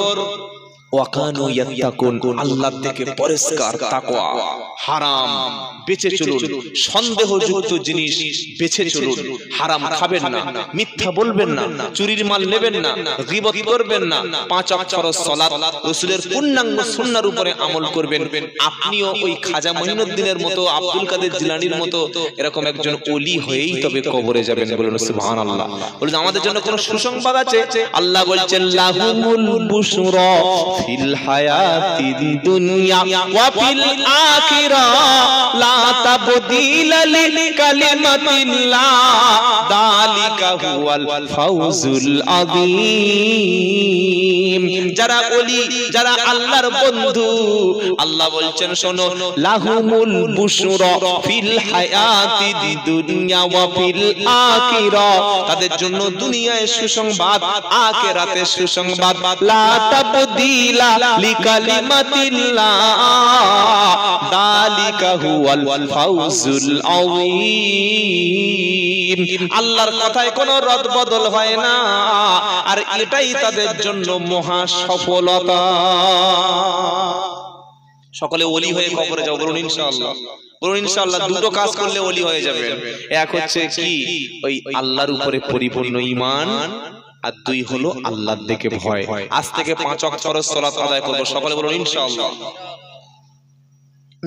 ওয়াকানু ইয়াত্তাকুন, আল্লাহ থেকে পরিষ্কার তাকওয়া, হারাম বেঁচে চলুন, সন্দেহযুক্ত জিনিস বেঁচে চলুন, হারাম খাবেন না, মিথ্যা বলবেন না, চুরির মাল নেবেন না, গীবত করবেন না, 5 ওয়াক্ত ফরজ সালাত, রাসূলের পূর্ণাঙ্গ সুন্নাহর উপরে আমল করবেন। আপনিও ওই খাজা মঈনুদ্দিনের মতো, আব্দুল কাদের জিলানীর মতো এরকম একজন ওলি হয়েই তবে কবরে যাবেন। বলুন সুবহানাল্লাহ। বলুন আমাদের জন্য কোন সুসংবাদ আছে? আল্লাহ বলছেন লাহুমুল বুশরা ফিল হায়াতিদ দুনিয়া ওয়া ফিল আখিরা লা তাবদীলা লিকালিমাতিল্লাহ যালিকা হুয়াল ফাউজুল আযীম। যারা ওলি, যারা আল্লাহর বন্ধু, আল্লাহ বলছেন শোনো, লাহুমুল বুশরা ফিল হায়াতিদ দুনিয়া ওয়া ফিল আখিরা, তাদের জন্য দুনিয়ায় সুসংবাদ, আখিরাতে সুসংবাদ। লা তাবদীলা লিকালিমাতিল্লাহ যালিকা হুয়াল ফাউজুল আযীম। আল্লাহর কথায় কোনো রদ বদল হয় না, আর এটাই তাদের জন্য মহা সফলতা। সকলে ওলি হয়ে কবরে যাও, বলুন ইনশাআল্লাহ। বলুন ইনশাআল্লাহ। দুটো কাজ করলে ওলি হয়ে যাবেন। এক হচ্ছে কি, ওই আল্লাহর উপরে পরিপূর্ণ ঈমান, আর 2 হলো আল্লাহর দিকে ভয়। আজ থেকে 5 ওয়াক্ত ফরজ সালাত আদায় করব, সকলে বলুন ইনশাআল্লাহ।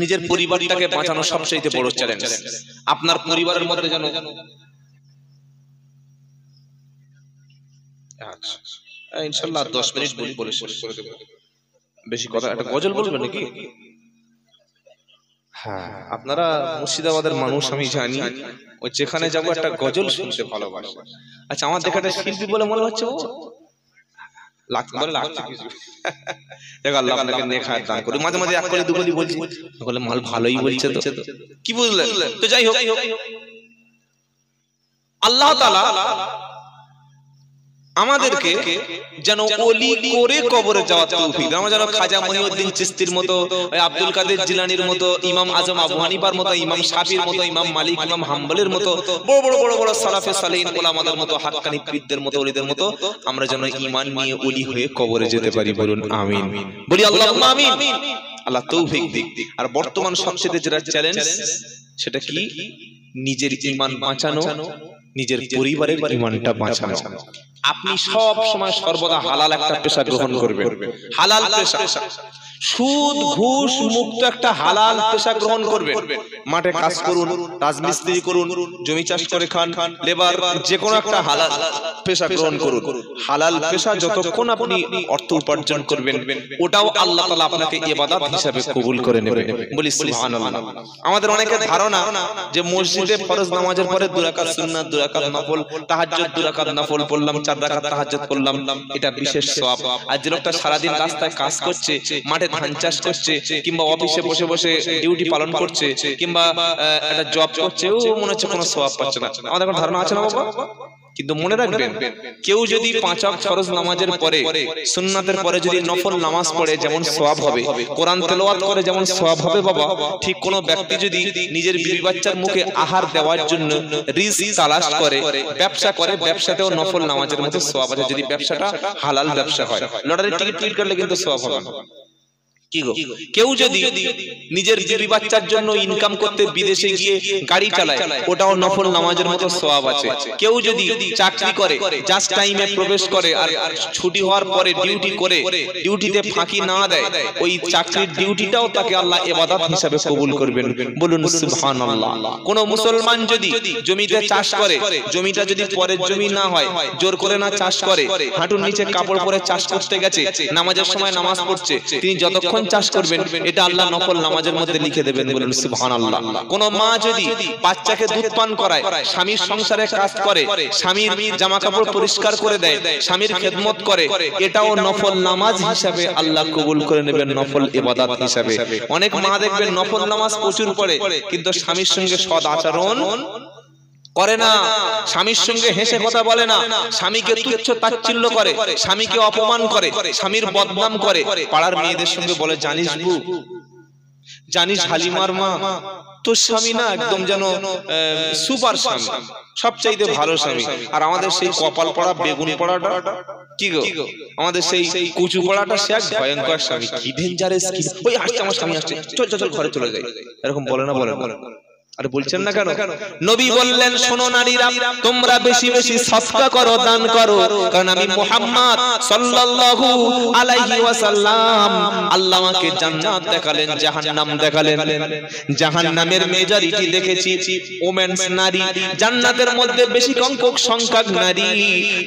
নিজের পরিবারটাকে বাঁচানো সবচেয়ে বড় চ্যালেঞ্জ। আপনার পরিবারের মধ্যে যেন ইনশাআল্লাহ 10 মিনিট বলে শেষ করে দেব। বেশি কথা, একটা গজল বলবেন নাকি? হ্যাঁ, আপনারা মুর্শিদাবাদের মানুষ আমি জানি, ওই যেখানে যাবো একটা গজল শুনতে ভালোবাসে। আচ্ছা, আমার দেখা একটা শিল্পী বলে মনে হচ্ছে, দেখো আল্লাহ আপনাকে নেক হায়াত দান করুক। মাঝে মাঝে এক কলি দু কলি বলছি, বলে মাল ভালোই বলছে তো, কি বুঝলেন? তো যাই হোক, আল্লাহ তাআলা আমাদেরকে যেন ওলি করে কবরে যাওয়ার তৌফিক দেন। আমরা যেন খাজা মহিউদ্দিন চিশতির মতো, আব্দুল কাদের জিলানীর মতো, ইমাম আজম আবু হানিফার মতো, ইমাম শাফির মতো, ইমাম মালিক, ইমাম হাম্বলের মতো, বড় বড় বড় বড় সালাফে সালেহিন ওলামাদের মতো, হাক্কানি পীরদের মতো, ওলিদের মতো আমরা যেন ঈমান নিয়ে ওলি হয়ে কবরে যেতে পারি। বলুন আমিন। বলি আল্লাহুম্মা আমিন। আল্লাহ তৌফিক দিক। আর বর্তমান সবচেয়ে যেটা চ্যালেঞ্জ, সেটা কি? নিজের ঈমান বাঁচানো, নিজের পরিবারের ঈমানটা বাঁচানো। আপনি সব সময় সর্বদা হালাল একটা পেশা গ্রহণ করবেন। হালাল পেশা, সুদ ঘুষ মুক্ত একটা হালাল পেশা গ্রহণ করবেন। মাঠে কাজ করুন, রাজমিস্ত্রি করুন, জমি চাষ করে খান, লেবার, যে কোনো একটা হালাল পেশা গ্রহণ করুন। হালাল পেশা যতক্ষণ আপনি অর্থ উপার্জন করবেন, ওটাও আল্লাহ তাআলা আপনাকে ইবাদত হিসেবে কবুল করে নেবেন। বলি সুবহানাল্লাহ। আমাদের অনেকের ধারণা যে মসজিদে ফরজ নামাজের পরে 2 রাকাত সুন্নাত, 2 রাকাত নফল, তাহাজ্জুদ 2 রাকাত নফল পড়লাম, 4 রাকাত তাহাজ্জুদ করলাম, এটা বিশেষ সওয়াব। আর যে লোকটা সারাদিন রাস্তায় কাজ করছে, মাঠে ধান চাষ করছে, কিংবা অফিসে বসে বসে ডিউটি পালন করছে, কিংবা একটা জব করছে, ও মনে হচ্ছে কোনো সওয়াব পাচ্ছে না। আমাদের কোনো ধারণা আছে না বাবা? কিন্তু মনে রাখবেন, কেউ যদি 5 ওয়াক্ত ফরজ নামাজের পরে, সুন্নাতের পরে যদি নফল নামাজ পড়ে যেমন সওয়াব হবে, কোরআন তেলাওয়াত করে যেমন সওয়াব হবে বাবা, ঠিক কোন ব্যক্তি যদি নিজের বিবি বাচ্চার মুখে আহার দেওয়ার জন্য রিজিক তালাশ করে, ব্যবসা করে, ব্যবসাতেও নফল নামাজের মতো সওয়াব আছে, যদি ব্যবসাটা হালাল ব্যবসা হয়। লটারির টিকিট কাটলে কিন্তু সওয়াব হবে না। কেউ যদি নিজের বিবি বাচ্চার জন্য ইনকাম করতে বিদেশে গিয়ে গাড়ি চালায়, ওটাও নফল নামাজের মতো সওয়াব আছে। কেউ যদি চাকরি করে, জাস্ট টাইমে প্রবেশ করে, আর ছুটি হওয়ার পরে ডিউটি করে, ডিউটিতে ফাঁকি না দেয়, ওই চাকরির ডিউটিটাও তাকে আল্লাহ ইবাদত হিসেবে কবুল করবেন। বলুন সুবহানাল্লাহ। কোন মুসলমান যদি জমিতে চাষ করে, জমিটা যদি পরের জমি না হয়, জোর করে না চাষ করে, হাঁটুর নিচে কাপড় পরে চাষ করতে গেছে, নামাজের সময় নামাজ পড়ছে, তিনি যতক্ষণ চাষ করবেন এটা আল্লাহ নফল নামাজের মধ্যে লিখে দেবেন। বলুন সুবহানাল্লাহ। কোন মা যদি বাচ্চাকে দুধ পান করায়, স্বামীর সংসারে কাজ করে, স্বামীর জামা কাপড় পরিষ্কার করে দেয়, স্বামীর খেদমত করে, এটাও নফল নামাজ হিসাবে আল্লাহ কবুল করে নেবেন, নফল ইবাদত হিসাবে। অনেক মা দেখবেন নফল নামাজ প্রচুর পড়ে, কিন্তু স্বামীর সঙ্গে সৎ আচরণ করে না, স্বামীর সঙ্গে হেসে কথা বলে না, স্বামীকে তুচ্ছ তাচ্ছিল্য করে, স্বামীকে অপমান করে, স্বামীর বদনাম করে। পাড়ার মেয়েদের সঙ্গে বলে, জানিস বু, জানিস হালিমার মা, তোর স্বামী না একদম যেন সুপার স্বামী, সবচাইতে ভালো স্বামী। আর আমাদের সেই কপাল পড়া বেগুন পড়াটা, কি গো, আমাদের সেই কুচু পড়াটা, সে এক ভয়ঙ্কর স্বামী, কি ডেঞ্জারাস, কি ওই আসছে আমার স্বামী আসছে, চল চল চল ঘরে চলে যাই, এরকম বলে না? বলে না? আরে বলছেন না কেন? নবী বললেন, শোনো নারীরা, তোমরা বেশি বেশি সাদকা করো, দান করো, কারণ আমি মুহাম্মদ সাল্লাল্লাহু আলাইহি ওয়াসাল্লাম, আল্লাহ আমাকে জান্নাত দেখালেন, জাহান্নাম দেখালেন। জাহান্নামের মেজরিটি দেখেছি ওমেন্স, নারী। জান্নাতের মধ্যে বেশি সংখ্যক নারী,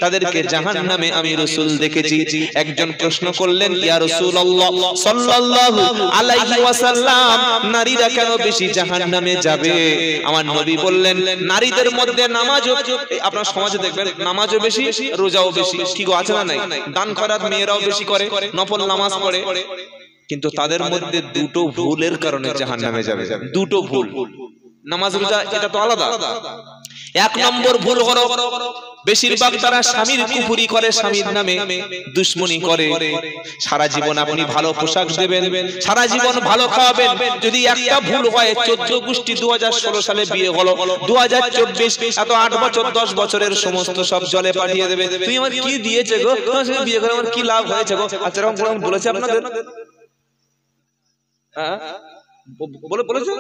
তাদেরকে জাহান্নামে আমি রাসূল দেখেছি। একজন প্রশ্ন করলেন, ইয়া রাসূলুল্লাহ সাল্লাল্লাহু আলাইহি ওয়াসাল্লাম, নারীরা কেন বেশি জাহান্নামে যাবে? আমার নবী বললেন, নারীদের মধ্যে নামাজও, আপনার সমাজে দেখবেন নামাজও বেশি, রোজাও বেশি, কি গো, আছে না নাই? দান খয়রাত মেয়েরাও বেশি করে, নফল নামাজ পড়ে, কিন্তু তাদের মধ্যে দুটো ভুলের কারণে জাহান্নামে যাবে। দুটো ভুল, নামাজ রোজা এটা তো আলাদা। 1 নম্বর ভুল হলো, বেশিরভাগ তারা স্বামীর কুফরি করে, স্বামীর নামে দুশমনি করে। সারা জীবন আপনি ভালো পোশাক দেবেন, সারা জীবন ভালো খাওয়াবেন, যদি একটা ভুল হয় 14 গোষ্ঠী 2016 সালে বিয়ে হলো, 2024 এত 8 বছর 10 বছরের সমস্ত সব জলে পাঠিয়ে দেবে। তুই আমার কি দিয়েছে গো, তোমার সঙ্গে বিয়ে করে আমার কি লাভ হয়েছে গো? আচ্ছা, এরকম কোন বলেছে আপনাদের? বলেছে?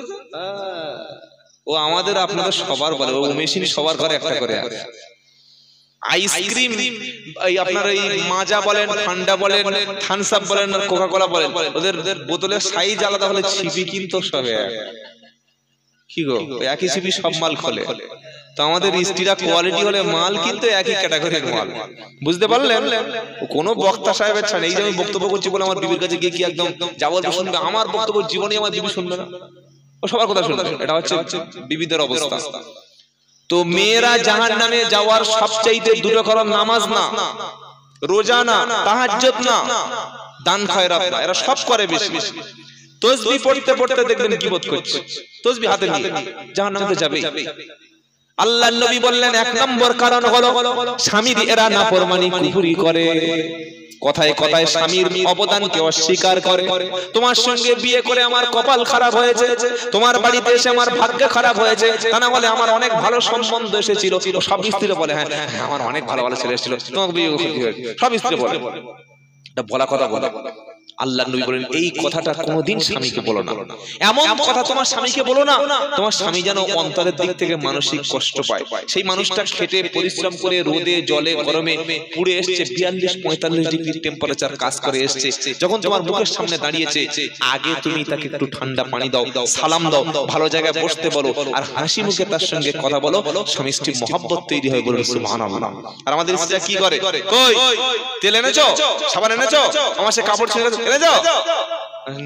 ও আমাদের আপনাদের সবার বলে, ও মেশিন সবার ঘরে একটা করে আছে। আইসক্রিম, আপনার এই মাজা বলেন, ঠান্ডা বলেন, থামস আপ বলেন, আর কোকা কোলা বলেন, ওদের বোতলের সাইজ আলাদা হলে ছিপি কিন্তু সব এক। কি গো, একই ছিপি সব মাল খোলে। তো আমাদের স্ত্রীরা কোয়ালিটি হলে মাল কিন্তু একই ক্যাটাগরির মাল। বুঝতে পারলেন? কোনো বক্তা সাহেবের ছাড়, এই যে আমি বক্তব্য করছি বলে আমার বিবির কাছে গিয়ে কি একদম যাবল শুনবে? আমার বক্তব্য জীবনে আমার বিবি শুনবে না, ও সবার কথা শুনবে। এটা হচ্ছে বিবিদের অবস্থা। তো মেয়েরা জাহান্নামে যাওয়ার সবচাইতে দুটো কারণ নামাজ না, রোজা না, তাহাজ্জুদ না, দান খয়রাত না, এরা সব করে বেশি। তাসবিহ পড়তে পড়তে দেখবেন গীবত করছে, তাসবিহ হাতে নিয়ে জাহান্নামে যাবে। আল্লাহর নবী বললেন 1 নম্বর কারণ হলো স্বামীর এরা নাফরমানি কুফরি করে, কথায় কথায় স্বামীর অবদানকে অস্বীকার করে। তোমার সঙ্গে বিয়ে করে আমার কপাল খারাপ হয়েছে, তোমার বাড়িতে এসে আমার ভাগ্য খারাপ হয়েছে, তা না বলে আমার অনেক ভালো সম্বন্ধ এসেছিল। সব স্ত্রী বলে হ্যাঁ আমার অনেক ভালো ভালো ছেলে এসেছিল, তোমার বিয়ে হয়েছে, সব স্ত্রী বলে। এটা বলা কথা বলে। আল্লাহর নবী বলেন এই কথাটা কোনোদিন স্বামীকে বলো না, এমন কথা তোমার স্বামীকে বলো না তোমার স্বামী যেন অন্তরের দিক থেকে মানসিক কষ্ট পায়। সেই মানুষটা খেটে পরিশ্রম করে রোদে জলে গরমে পুড়ে এসছে, 42-45 ডিগ্রি টেম্পারেচার কাজ করে এসছে, যখন তোমার মুখের সামনে দাঁড়িয়েছে আগে তুমি তাকে একটু ঠান্ডা পানি দাও, সালাম দাও, ভালো জায়গায় বসতে বলো, আর হাসি মুখে তার সঙ্গে কথা বলো, স্বামী স্ত্রীর মহব্বত তৈরি হয়। বলুন সুবহানাল্লাহ। আর আমাদের স্ত্রীরা কি করে, কই তেল এনেছো, সাবান এনেছো, আমার সে কাপড় ছেড়ে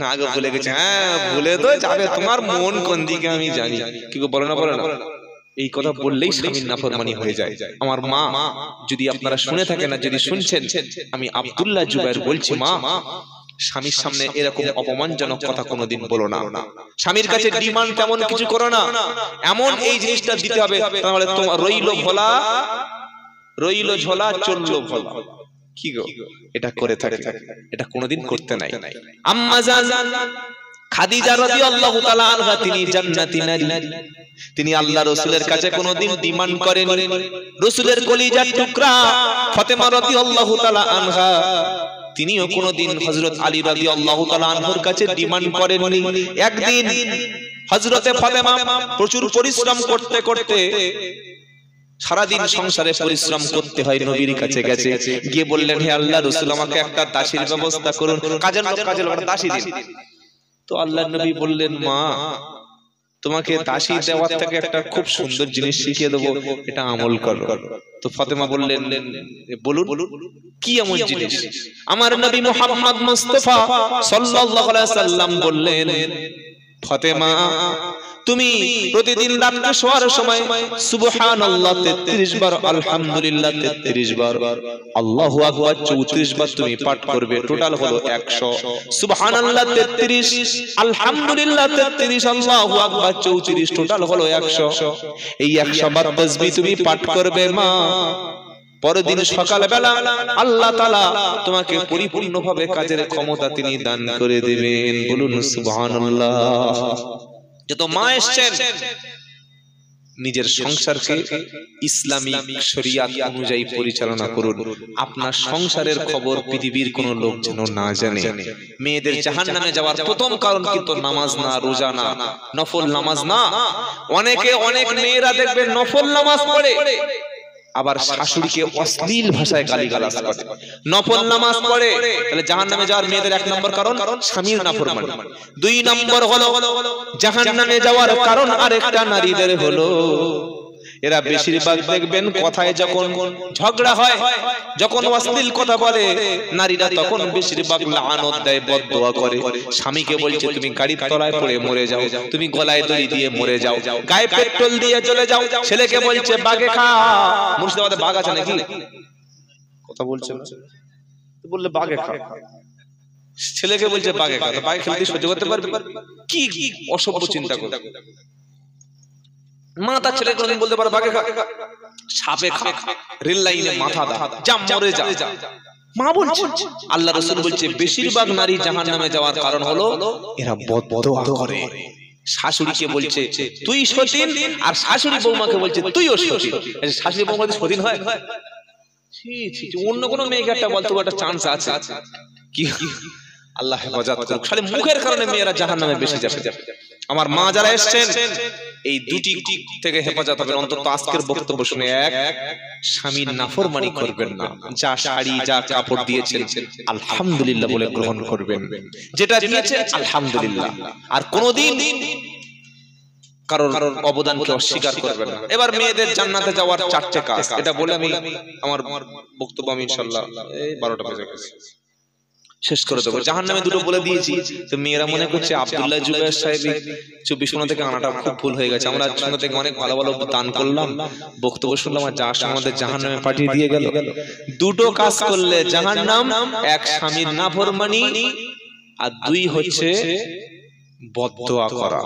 না আগে ভুলে গেছে, হ্যাঁ ভুলে তো যাবে, তোমার মন কোন দিকে আমি জানি, কি বলে না বলে না। এই কথা বললেই স্বামীর নাফরমানি হয়ে যায়। আমার মা, যদি আপনারা শুনে থাকেন না, যদি শুনছেন, আমি আব্দুল্লাহ জুবায়ের বলছি, মা স্বামীর সামনে এরকম অপমানজনক কথা কোনোদিন বলো না। স্বামীর কাছে ডিমান্ড তেমন কিছু করো না, এমন এই জিনিসটা দিতে হবে, তাহলে তোমার রইলো ভোলা, রইলো ঝোলা, চললো ভোলা। কি গো, এটা করে থাকে, এটা কোনোদিন করতে নাই। আম্মা জান খাদিজা রাদিয়াল্লাহু তাআলা আনহা, তিনি জান্নাতি নারী, তিনি আল্লাহ রাসূলের কাছে কোনোদিন ডিমান্ড করেননি। রাসূলের কলিজার টুকরা ফাতেমা রাদিয়াল্লাহু তাআলা আনহা, তিনিও কোনোদিন হযরত আলী রাদিয়াল্লাহু তাআলা আনহুর কাছে ডিমান্ড করেননি। একদিন হযরতে ফাতেমা প্রচুর পরিশ্রম করতে করতে, সারাদিন সংসারে পরিশ্রম করতে হয়, নবীর কাছে গেছে, গিয়ে বললেন হে আল্লাহ রাসূল আমাকে একটা দাসীর ব্যবস্থা করুন, কাজের লোক দাসী দিন। তো আল্লাহর নবী বললেন মা তোমাকে দাসী দেওয়ার থেকে একটা খুব সুন্দর জিনিস শিখিয়ে দেবো, এটা আমল করো। তো ফাতেমা বললেন বলুন কি এমন জিনিস? আমার নবী মুহাম্মদ মুস্তাফা সাল্লাল্লাহু আলাইহি সাল্লাম বললেন ফাতেমা তুমি প্রতিদিন রাতে শোয়ার সময় সুবহানাল্লাহ 33 বার, আলহামদুলিল্লাহ 33 বার, আল্লাহু আকবার 34 বার তুমি পাঠ করবে, টোটাল হলো 100। সুবহানাল্লাহ 33, আলহামদুলিল্লাহ 33, আল্লাহু আকবার 34, টোটাল হলো 100। এই 100 বার তাসবিহ তুমি পাঠ করবে মা, পরের দিন সকালবেলা আল্লাহ তাআলা তোমাকে পরিপূর্ণভাবে কাজের ক্ষমতা তিনি দান করে দিবেন। বলুন সুবহানাল্লাহ। যত মা এসেছেন নিজের সংসারকে ইসলামিক শরিয়াত অনুযায়ী পরিচালনা করুন। আপনার সংসারের খবর পৃথিবীর কোন লোক যেন না জানে। মেয়েদের জাহান্নামে যাওয়ার প্রথম কারণ কিন্তু নামাজ না, রোজা না, নফল নামাজ না। অনেক মেয়েরা দেখবেন নফল নামাজ পড়ে, আবার শাশুড়িকে অশ্লীল ভাষায় গালিগালাজ করে, নফল নামাজ পড়ে। তাহলে জাহান্নামে যাওয়ার মেয়েদের 1 নম্বর কারণ স্বামীর নাফরমানি। 2 নম্বর হলো জাহান্নামে যাওয়ার কারণ আরেকটা নারীদের হলো এরা বেশিরভাগ দেখবেন কথায় যখন ঝগড়া হয়, যখন অশ্লীল কথা বলে নারীরা, তখন বেশিরভাগ লানত দেয়, বদদোয়া করে। স্বামীকে বলছে তুমি গাড়ির তলায় পড়ে মরে যাও, তুমি গলায় দড়ি দিয়ে মরে যাও, গায়ে পেট্রোল দিয়ে চলে যাও। ছেলেকে বলছে বাগে খা, মুর্শিদাবাদে বাঘ আছে নাকি? কথা বলছে না, বললে বাগে খা। ছেলেকে বলছে বাগে খা, বাগে খেলতে সহ্য করতে পারবি? কি অসভ্য চিন্তা করে। মা তার ছেলেকে কোনদিন বলতে পারে বাগে খা? সাপে খা, রেল লাইনে মাথা দা, যা মরে যা। মা বলছে, আল্লাহ রাসূল বলছে বেশিরভাগ নারী জাহান্নামে যাওয়ার কারণ হলো এরা বদদোয়া করে। শাশুড়িকে বলছে তুই সতীন, আর শাশুড়ি বৌমাকে বলছে তুইও সতীন। শাশুড়ি বৌমা কি সতীন হয়? অন্য কোন মেয়েকে একটা বলতে একটা চান্স আছে কি? আল্লাহ হেফাজত করুক। খালি মুখের কারণে মেয়েরা জাহান্নামে বেশি যাবে। আমার মা যারা এসেছেন এই দুটি থেকে হেফাজত হবেন। অন্তত আজকের বক্তব্য শুনে, 1, স্বামীর নাফরমানি করবেন না, যা শাড়ি যা কাপড় দিয়েছেন আলহামদুলিল্লাহ বলে গ্রহণ করবেন, যেটা দিয়েছেন আলহামদুলিল্লাহ, আর কোনদিন কারোর অবদানকে অস্বীকার করবেন না। এবার মেয়েদের জান্নাতে যাওয়ার 4টে কাজ, এটা বলে আমি আমার বক্তব্য আমি ইনশাআল্লাহ এই 12টা বেজে গেছে। শেষ করে দেবো। জাহান্নামে দুটো বলে দিয়েছি, তো মেয়েরা মনে করছে আব্দুল্লাহ জুবায়ের সাহেব 24 থেকে আনাটা খুব ভুল হয়ে গেছে। আমরা শোনা থেকে অনেক ভালো ভালো দান করলাম, বক্তব্য শুনলাম, আর যার সময় আমাদের জাহান্নামে পাঠিয়ে দিয়ে গেল। দুটো কাজ করলে জাহান্নাম, এক স্বামীর নাফরমানি, আর দুই হচ্ছে বদদোয়া করা,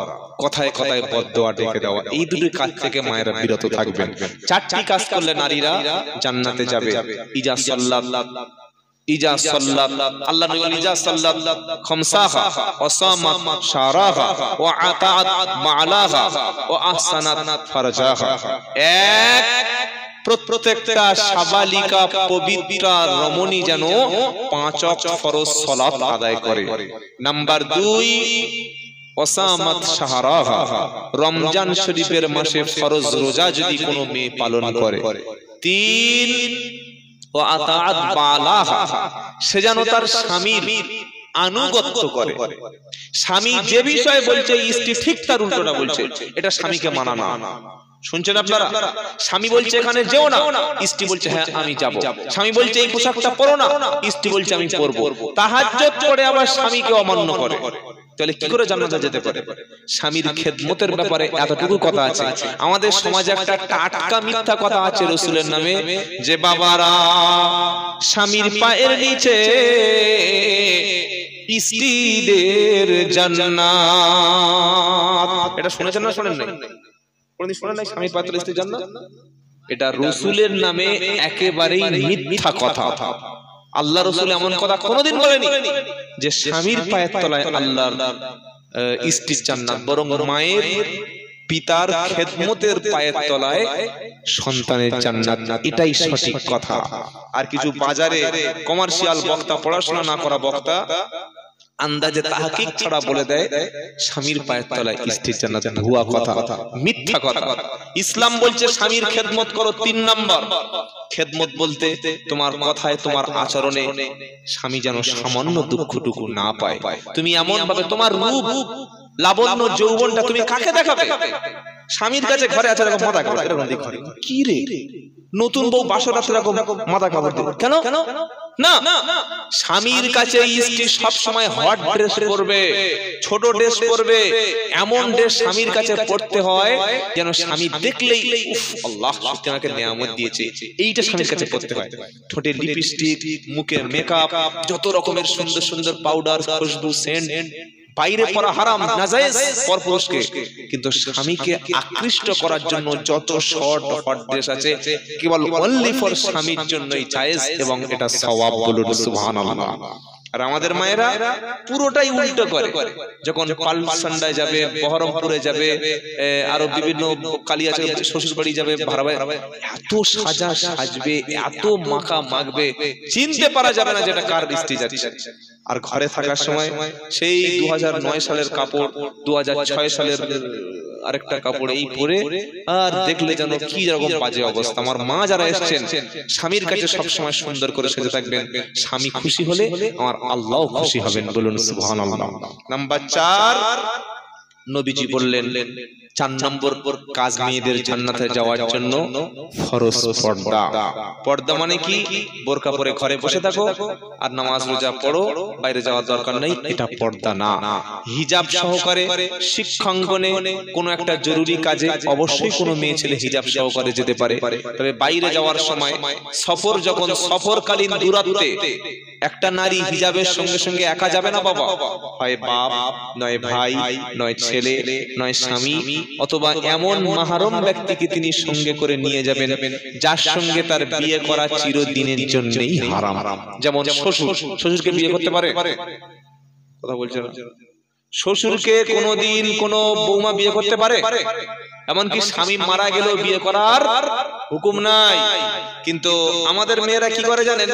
কথায় কথায় বদদোয়া ডেকে দেওয়া। এই দুটো কাজ থেকে মায়েরা বিরত থাকবেন। চারটি কাজ করলে নারীরা জান্নাতে যাবে। ইজা সাল্লাল্লাহু আল্লাহ নবী ইজা সাল্লাল্লাহু খামসাহা ওয়া সামাত শারাহা ওয়া আতাআত মা'লাহা ওয়া আহসানাত ফারজাহা। এক, প্রত্যেকটা সাবালিকা পবিত্রা রমণী যেন 5 ওয়াক্ত ফরজ সালাত আদায় করে। নাম্বার 2, ওয়াসামাত শাহরাহা, রমজান শরীফের মাসে ফরজ রোজা যদি কোনো মেয়ে পালন করে। 3, ওয়া আতাআত বালাহা, সে যেন তার স্বামীর আনুগত্য করে। স্বামী যে বিষয়ে বলছে স্ত্রী ঠিক তার উল্টোটা বলছে, এটা স্বামীকে মানা না। শুনছেন আপনারা? স্বামী বলছে এখানে যেও না, স্ত্রী বলছে হ্যাঁ আমি যাব। স্বামী বলছে এই পোশাকটা পরো না, স্ত্রী বলছে আমি পরবো। তাহাজ্জুদ পড়ে আবার স্বামীকে অমান্য করে, তাহলে কি করে জান্নাতে যেতে পারে? স্বামীর খেদমতের ব্যাপারে এতটুকু কথা আছে। আমাদের সমাজে একটা টাটকা মিথ্যা কথা আছে রাসূলের নামে, যে বাবারা স্বামীর পায়ের নিচে স্ত্রীদের জান্নাত। এটা শুনেছেন না শোনেন নাই? কোনদিন শোনেন নাই স্বামীর পায়ের তলায় স্ত্রীর জান্নাত? এটা রাসূলের নামে একেবারেই মিথ্যা কথা। আল্লাহ রাসূল এমন কথা কোনোদিন বলেনি যে স্বামীর পায়ের তলায় আল্লাহর স্ত্রীর জান্নাত, বরং মায়ের পিতার খেদমতের পায়ের তলায় সন্তানের জান্নাত, এটাই সঠিক কথা। আর কিছু বাজারে কমার্শিয়াল বক্তা, পড়াশোনা না করা বক্তা আন্দাজে তাহকিক ছাড়া বলে দেয় স্বামীর পায়ের তলায় স্ত্রীর জান্নাত। ভুয়া কথা, মিথ্যা কথা। ইসলাম বলছে স্বামীর খেদমত করো। 3 নাম্বার, খেদমত বলতে তোমার কথায় তোমার আচরণে স্বামী যেন সামান্য দুঃখটুকু না পায়। তুমি এমন ভাবে তোমার রূপ লাবণ্য যৌবনটা তুমি কাকে দেখাবে? স্বামীর কাছে ঘরে আছে এরকম মাথা কাপড়, এরকম দিক ঘরে কি রে নতুন বউ বাসরাতে এরকম মাথা কাপড় দিবে কেন? না, স্বামীর কাছে স্ত্রী সব সময় হট ড্রেস পরবে, ছোট ড্রেস পরবে, এমন ড্রেস স্বামীর কাছে পরতে হয় যেন স্বামী দেখলেই উফ আল্লাহ সত্যি আমাকে নিয়ামত দিয়েছে, এইটা স্বামীর কাছে পরতে হয়। ঠোঁটে লিপস্টিক, মুখে মেকআপ, যত রকমের সুন্দর সুন্দর পাউডার, খুশবু, সেন্ট বাইরে পরা হারাম, নাজায়েজ পরপুরুষকে, কিন্তু স্বামীকে আকৃষ্ট করার জন্য যত শর্ট হট ড্রেস আছে কেবল অনলি ফর স্বামীর জন্যই জায়েজ, এবং এটা সওয়াব। বলুন সুবহানাল্লাহ। আর আমাদের মায়েরা পুরোটাই উল্টো করে। যখন পালসান্ডায় যাবে, বহরমপুরে যাবে, আরো বিভিন্ন কালিয়াচক শ্বশুর বাড়ি যাবে, এত সাজা সাজবে, এত মাখা মাখবে, চিনতে পারা যাবে না যেটা কার স্ত্রী যাচ্ছে। আর ঘরে থাকার সময় সেই 2009 সালের কাপড়, 2006 সালের আরেকটা কাপড় এই পরে, আর দেখলে যেন কি রকম বাজে অবস্থা। আমার মা যারা এসেছেন স্বামীর কাছে সব সময় সুন্দর করে সেজে থাকবেন, স্বামী খুশি হলে আমার আল্লাহ খুশি হবেন। বলুন সুবহানাল্লাহ। নাম্বার 4, নবীজি বললেন 4 নম্বর কাজ মেয়েদের জান্নাতে যাওয়ার জন্য ফরজ পর্দা। পর্দা মানে কি? বোরকা পরে ঘরে বসে থাকো আর নামাজ রোজা পড়ো, বাইরে যাওয়ার দরকার নেই, এটা পর্দা না। হিজাব সহকারে শিক্ষাঙ্গনে কোনো একটা জরুরি কাজে অবশ্যই কোনো মেয়ে ছেলে হিজাব সহকারে যেতে পারে, তবে বাইরে যাওয়ার সময় সফর, যখন সফরকালীন দূরত্বে একটা নারী হিজাবের সঙ্গে সঙ্গে একা যাবে না বাবা, হয় বাপ, নয় ভাই, নয় ছেলে, নয় স্বামী, অথবা এমন মাহরম ব্যক্তিকে তিনি সঙ্গে করে নিয়ে যাবেন যার সঙ্গে তার বিয়ে করা চিরদিনের জন্যই হারাম। যেমন শ্বশুর, শ্বশুরকে বিয়ে করতে পারে? কথা বলছে না। শ্বশুরকে কোনোদিন কোনো বৌমা বিয়ে করতে পারে? এমনকি স্বামী মারা গেলেও বিয়ে করার হুকুম নাই। কিন্তু আমাদের মেয়েরা কি করে জানেন?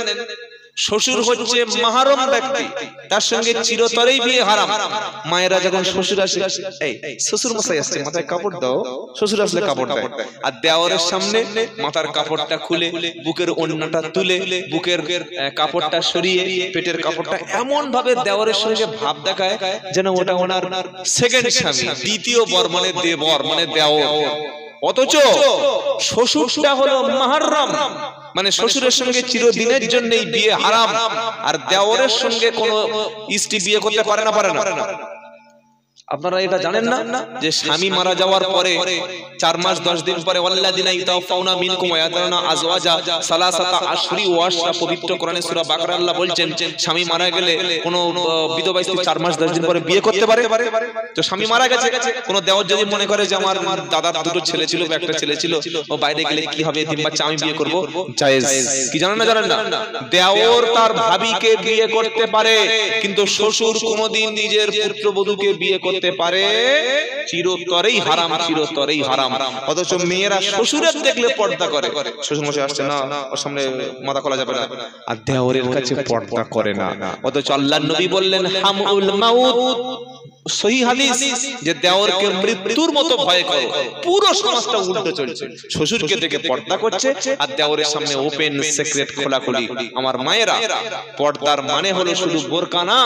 শ্বশুর হচ্ছে মাহরম ব্যক্তি, তার সঙ্গে চিরতরেই বিয়ে হারাম। মায়েরা যখন শ্বশুর আসে, এই শ্বশুর মশাই আসছে, মাথায় কাপড় দাও, শ্বশুর আসলে কাপড় দেয়, আর দেওয়ারের সামনে মাথার কাপড়টা খুলে, বুকের ওড়নাটা তুলে, বুকের কাপড়টা সরিয়ে, পেটের কাপড়টা এমন ভাবে দেওয়ারের সঙ্গে ভাব দেখায় যেন ওটা ওনার সেকেন্ড স্বামী, দ্বিতীয় বর, মানে দেবর, মানে দেওর। অথচ শ্বশুরটা হলো মাহরম, মানে শ্বশুরের সঙ্গে চিরদিনের জন্য এই বিয়ে হারাম, আর দেওরের সঙ্গে কোনো স্ত্রী বিয়ে করতে পারে না। আপনারা এটা জানেন না যে স্বামী মারা যাওয়ার পরে 4 মাস 10 দিন পরে ওয়াল্লাযিনা ইতাওফাউনা মিনকুম ওয়া ইয়াদারুনা আজওয়াজা সালাসাতা আশরি ওয়া আশরা, পবিত্র কোরআনে সূরা বাকারা আল্লাহ বলছেন স্বামী মারা গেলে কোন বিধবা স্ত্রী 4 মাস 10 দিন পরে বিয়ে করতে পারে। তো স্বামী মারা গেছে, কোন দেওর যদি মনে করে যে আমার দাদার দুটো ছেলে ছিল বা একটা ছেলে ছিল, ও বাইরে গেলে কি হবে, এতিম বাচ্চা আমি বিয়ে করব, জায়েজ। কি জানেন না? দেওর তার ভাবিকে বিয়ে করতে পারে, কিন্তু শ্বশুর কোনদিন নিজের পুত্রবধূকে বিয়ে করতে পারে, চিরতরেই হারাম। অথচ মেয়েরা শ্বশুরের দেখলে পর্দা করে, শ্বশুর মশাই আসছে না, ওর সামনে মাথা খোলা যাবে না, আর দেওরের কাছে পর্দা করে না। অথচ আল্লাহর নবী বললেন হামউল মাউত, সহিহ হাদিস, যে দেওরকে মৃত্যুর মতো ভয় করো। পুরো সমাজটা উল্টো চলছে, শ্বশুরকে দেখে পর্দা করছে আর দেওরের সামনে ওপেন সিক্রেট খোলাখুলি। আমার মায়েরা, পর্দার মানে হলো শুধু বোরকা না,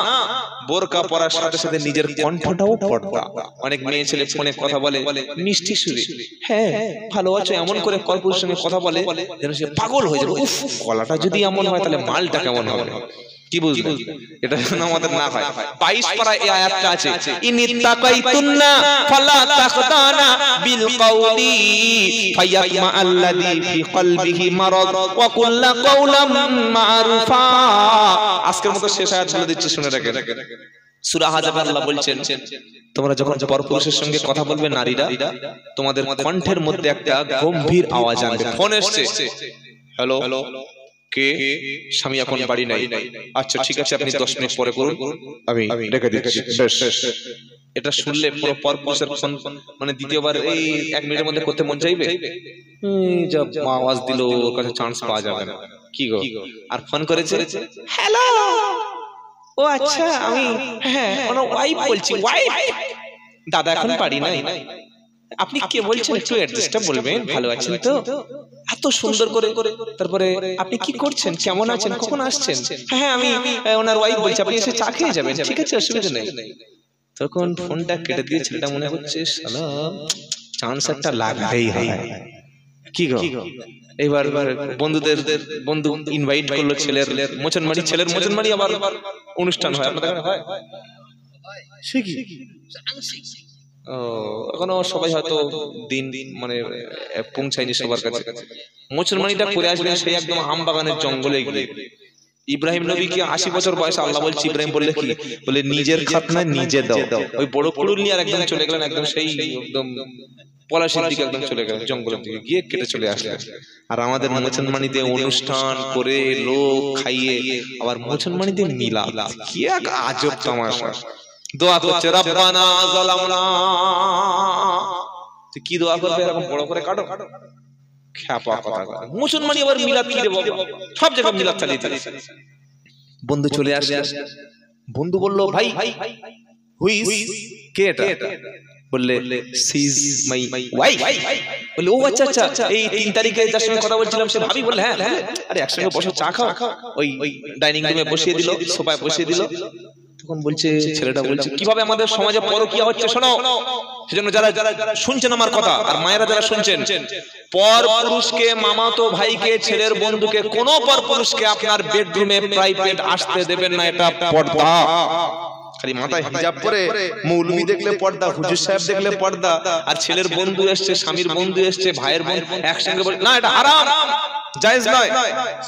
বোরকা পরার সাথে সাথে নিজের কণ্ঠটাও পর্দা। অনেক মেয়ে ছেলে ফোনে কথা বলে মিষ্টি সুরে, হ্যাঁ ভালো আছো এমন করে কর্পুরের সঙ্গে কথা বলে যেন সে পাগল হয়ে যাবে। উফ, গলাটা যদি এমন হয় তাহলে মালটা কেমন হবে, কি বুঝলেন? এটা যেন আমাদের না হয়। 22 পারায় এই আয়াতটা আছে, ইনিত্তাকাইতুন্না ফালা তাখদানা বিল কওলি ফায়াতমা আল্লাযী ফি কলবিহি মারাদ ওয়া কুল্লা কওলাম মারুফা। আজকের মতো শেষ আয়াত বলে দিচ্ছি, শুনে রাখেন। সূরা হাজাব আল্লাহ বলছেন, তোমরা যখন পরপুরুষের সঙ্গে কথা বলবে নারীরা, তোমাদের কণ্ঠের মধ্যে একটা গম্ভীর আওয়াজ আনবে। ফোন এসেছে, হ্যালো, কে? স্বামী এখন বাড়ি নাই। আচ্ছা ঠিক আছে, আপনি 10 মিনিট পরে করুন, আমি রেখে দিচ্ছি। এটা শুনলে পুরো পরপুরুষের ফোন, মানে দ্বিতীয়বার এই 1 মিনিটের মধ্যে করতে মন চাইবে? যা আওয়াজ দিল, ওর কাছে চান্স পাওয়া যাবে না। কি গো? আর ফোন করেছে, হ্যালো, ও আচ্ছা আমি, হ্যাঁ ওনার ওয়াইফ বলছি। ওয়াইফ? দাদা এখন বাড়ি নাই। আপনি কে বলছেন, একটু অ্যাড্রেসটা বলবেন, ভালো আছেন তো? এত সুন্দর করে। তারপরে আপনি কি করছেন, কেমন আছেন, কখন আসছেন? হ্যাঁ আমি ওনার ওয়াইফ বলছি, আপনি এসে চা খেয়ে যাবেন। ঠিক আছে, অসুবিধা নেই। তখন ফোনটা কেটে দিয়ে ছেলেটা মনে হচ্ছে শালা চান্স একটা লাগবেই হয়। কি গো? এবার বন্ধু ইনভাইট করলো ছেলের মোচনমারি, ছেলের মোচনমারি আবার অনুষ্ঠান হয়, আপনাদের হয়? সে কি এখনো সবাই হয়তো দিন মানে পৌঁছায়নি সবার কাছে। মুসলমানিটা করে আসবেন সেই একদম আম বাগানের জঙ্গলে গিয়ে। ইব্রাহিম নবীকে 80 বছর বয়সে আল্লাহ বলছে, ইব্রাহিম বললে কি বলে, নিজের খাতনা নিজে দাও। ওই বড় কুড়ুল নিয়ে আর একদম চলে গেলেন, একদম সেই একদম পলাশির দিকে একদম চলে গেলেন, জঙ্গলের দিকে গিয়ে কেটে চলে আসলেন। আর আমাদের মুসলমানিতে অনুষ্ঠান করে লোক খাইয়ে আবার মুসলমানিতে মিলাদ, কি এক আজব তামাশা। দোয়া করছে রব্বানা যালামনা, তুই কি দোয়া করবে এরকম বড় করে কাটো, খ্যাপা কথা। মুসলমানি আবার মিলাদ কি রে বাবা, সব জায়গায় মিলাদ চালিয়ে দিয়েছে। বন্ধু চলে আসে, বন্ধু বলল ভাই হুইজ, কে এটা? বললে সি ইজ মাই ওয়াইফ। বললে ও আচ্ছা আচ্ছা, এই 3 তারিখে যার সঙ্গে কথা বলছিলাম সে ভাবি? বললে হ্যাঁ হ্যাঁ। আরে একসঙ্গে বসে চা খাও। ওই ডাইনিং রুমে বসিয়ে দিল, সোফায় বসিয়ে দিল। তখন বলছে, ছেলেটা বলছে কিভাবে আমাদের সমাজে পরকীয়া হচ্ছে শোনো। সেজন্য যারা শুনছেন আমার কথা, আর মায়েরা যারা শুনছেন, পর পুরুষকে, মামাতো ভাইকে, ছেলের বন্ধুকে, কোন পর পুরুষকে আপনার বেডরুমে প্রাইভেট আসতে দেবেন না, এটা পর্দা। খালি মাথায় হিজাব পরে মৌলভী দেখলে পর্দা, হুজুর সাহেব দেখলে পর্দা, আর ছেলের বন্ধু এসছে, স্বামীর বন্ধু এসছে, ভাইয়ের বন্ধু একসঙ্গে বলে না, এটা হারাম, জায়েজ নয়।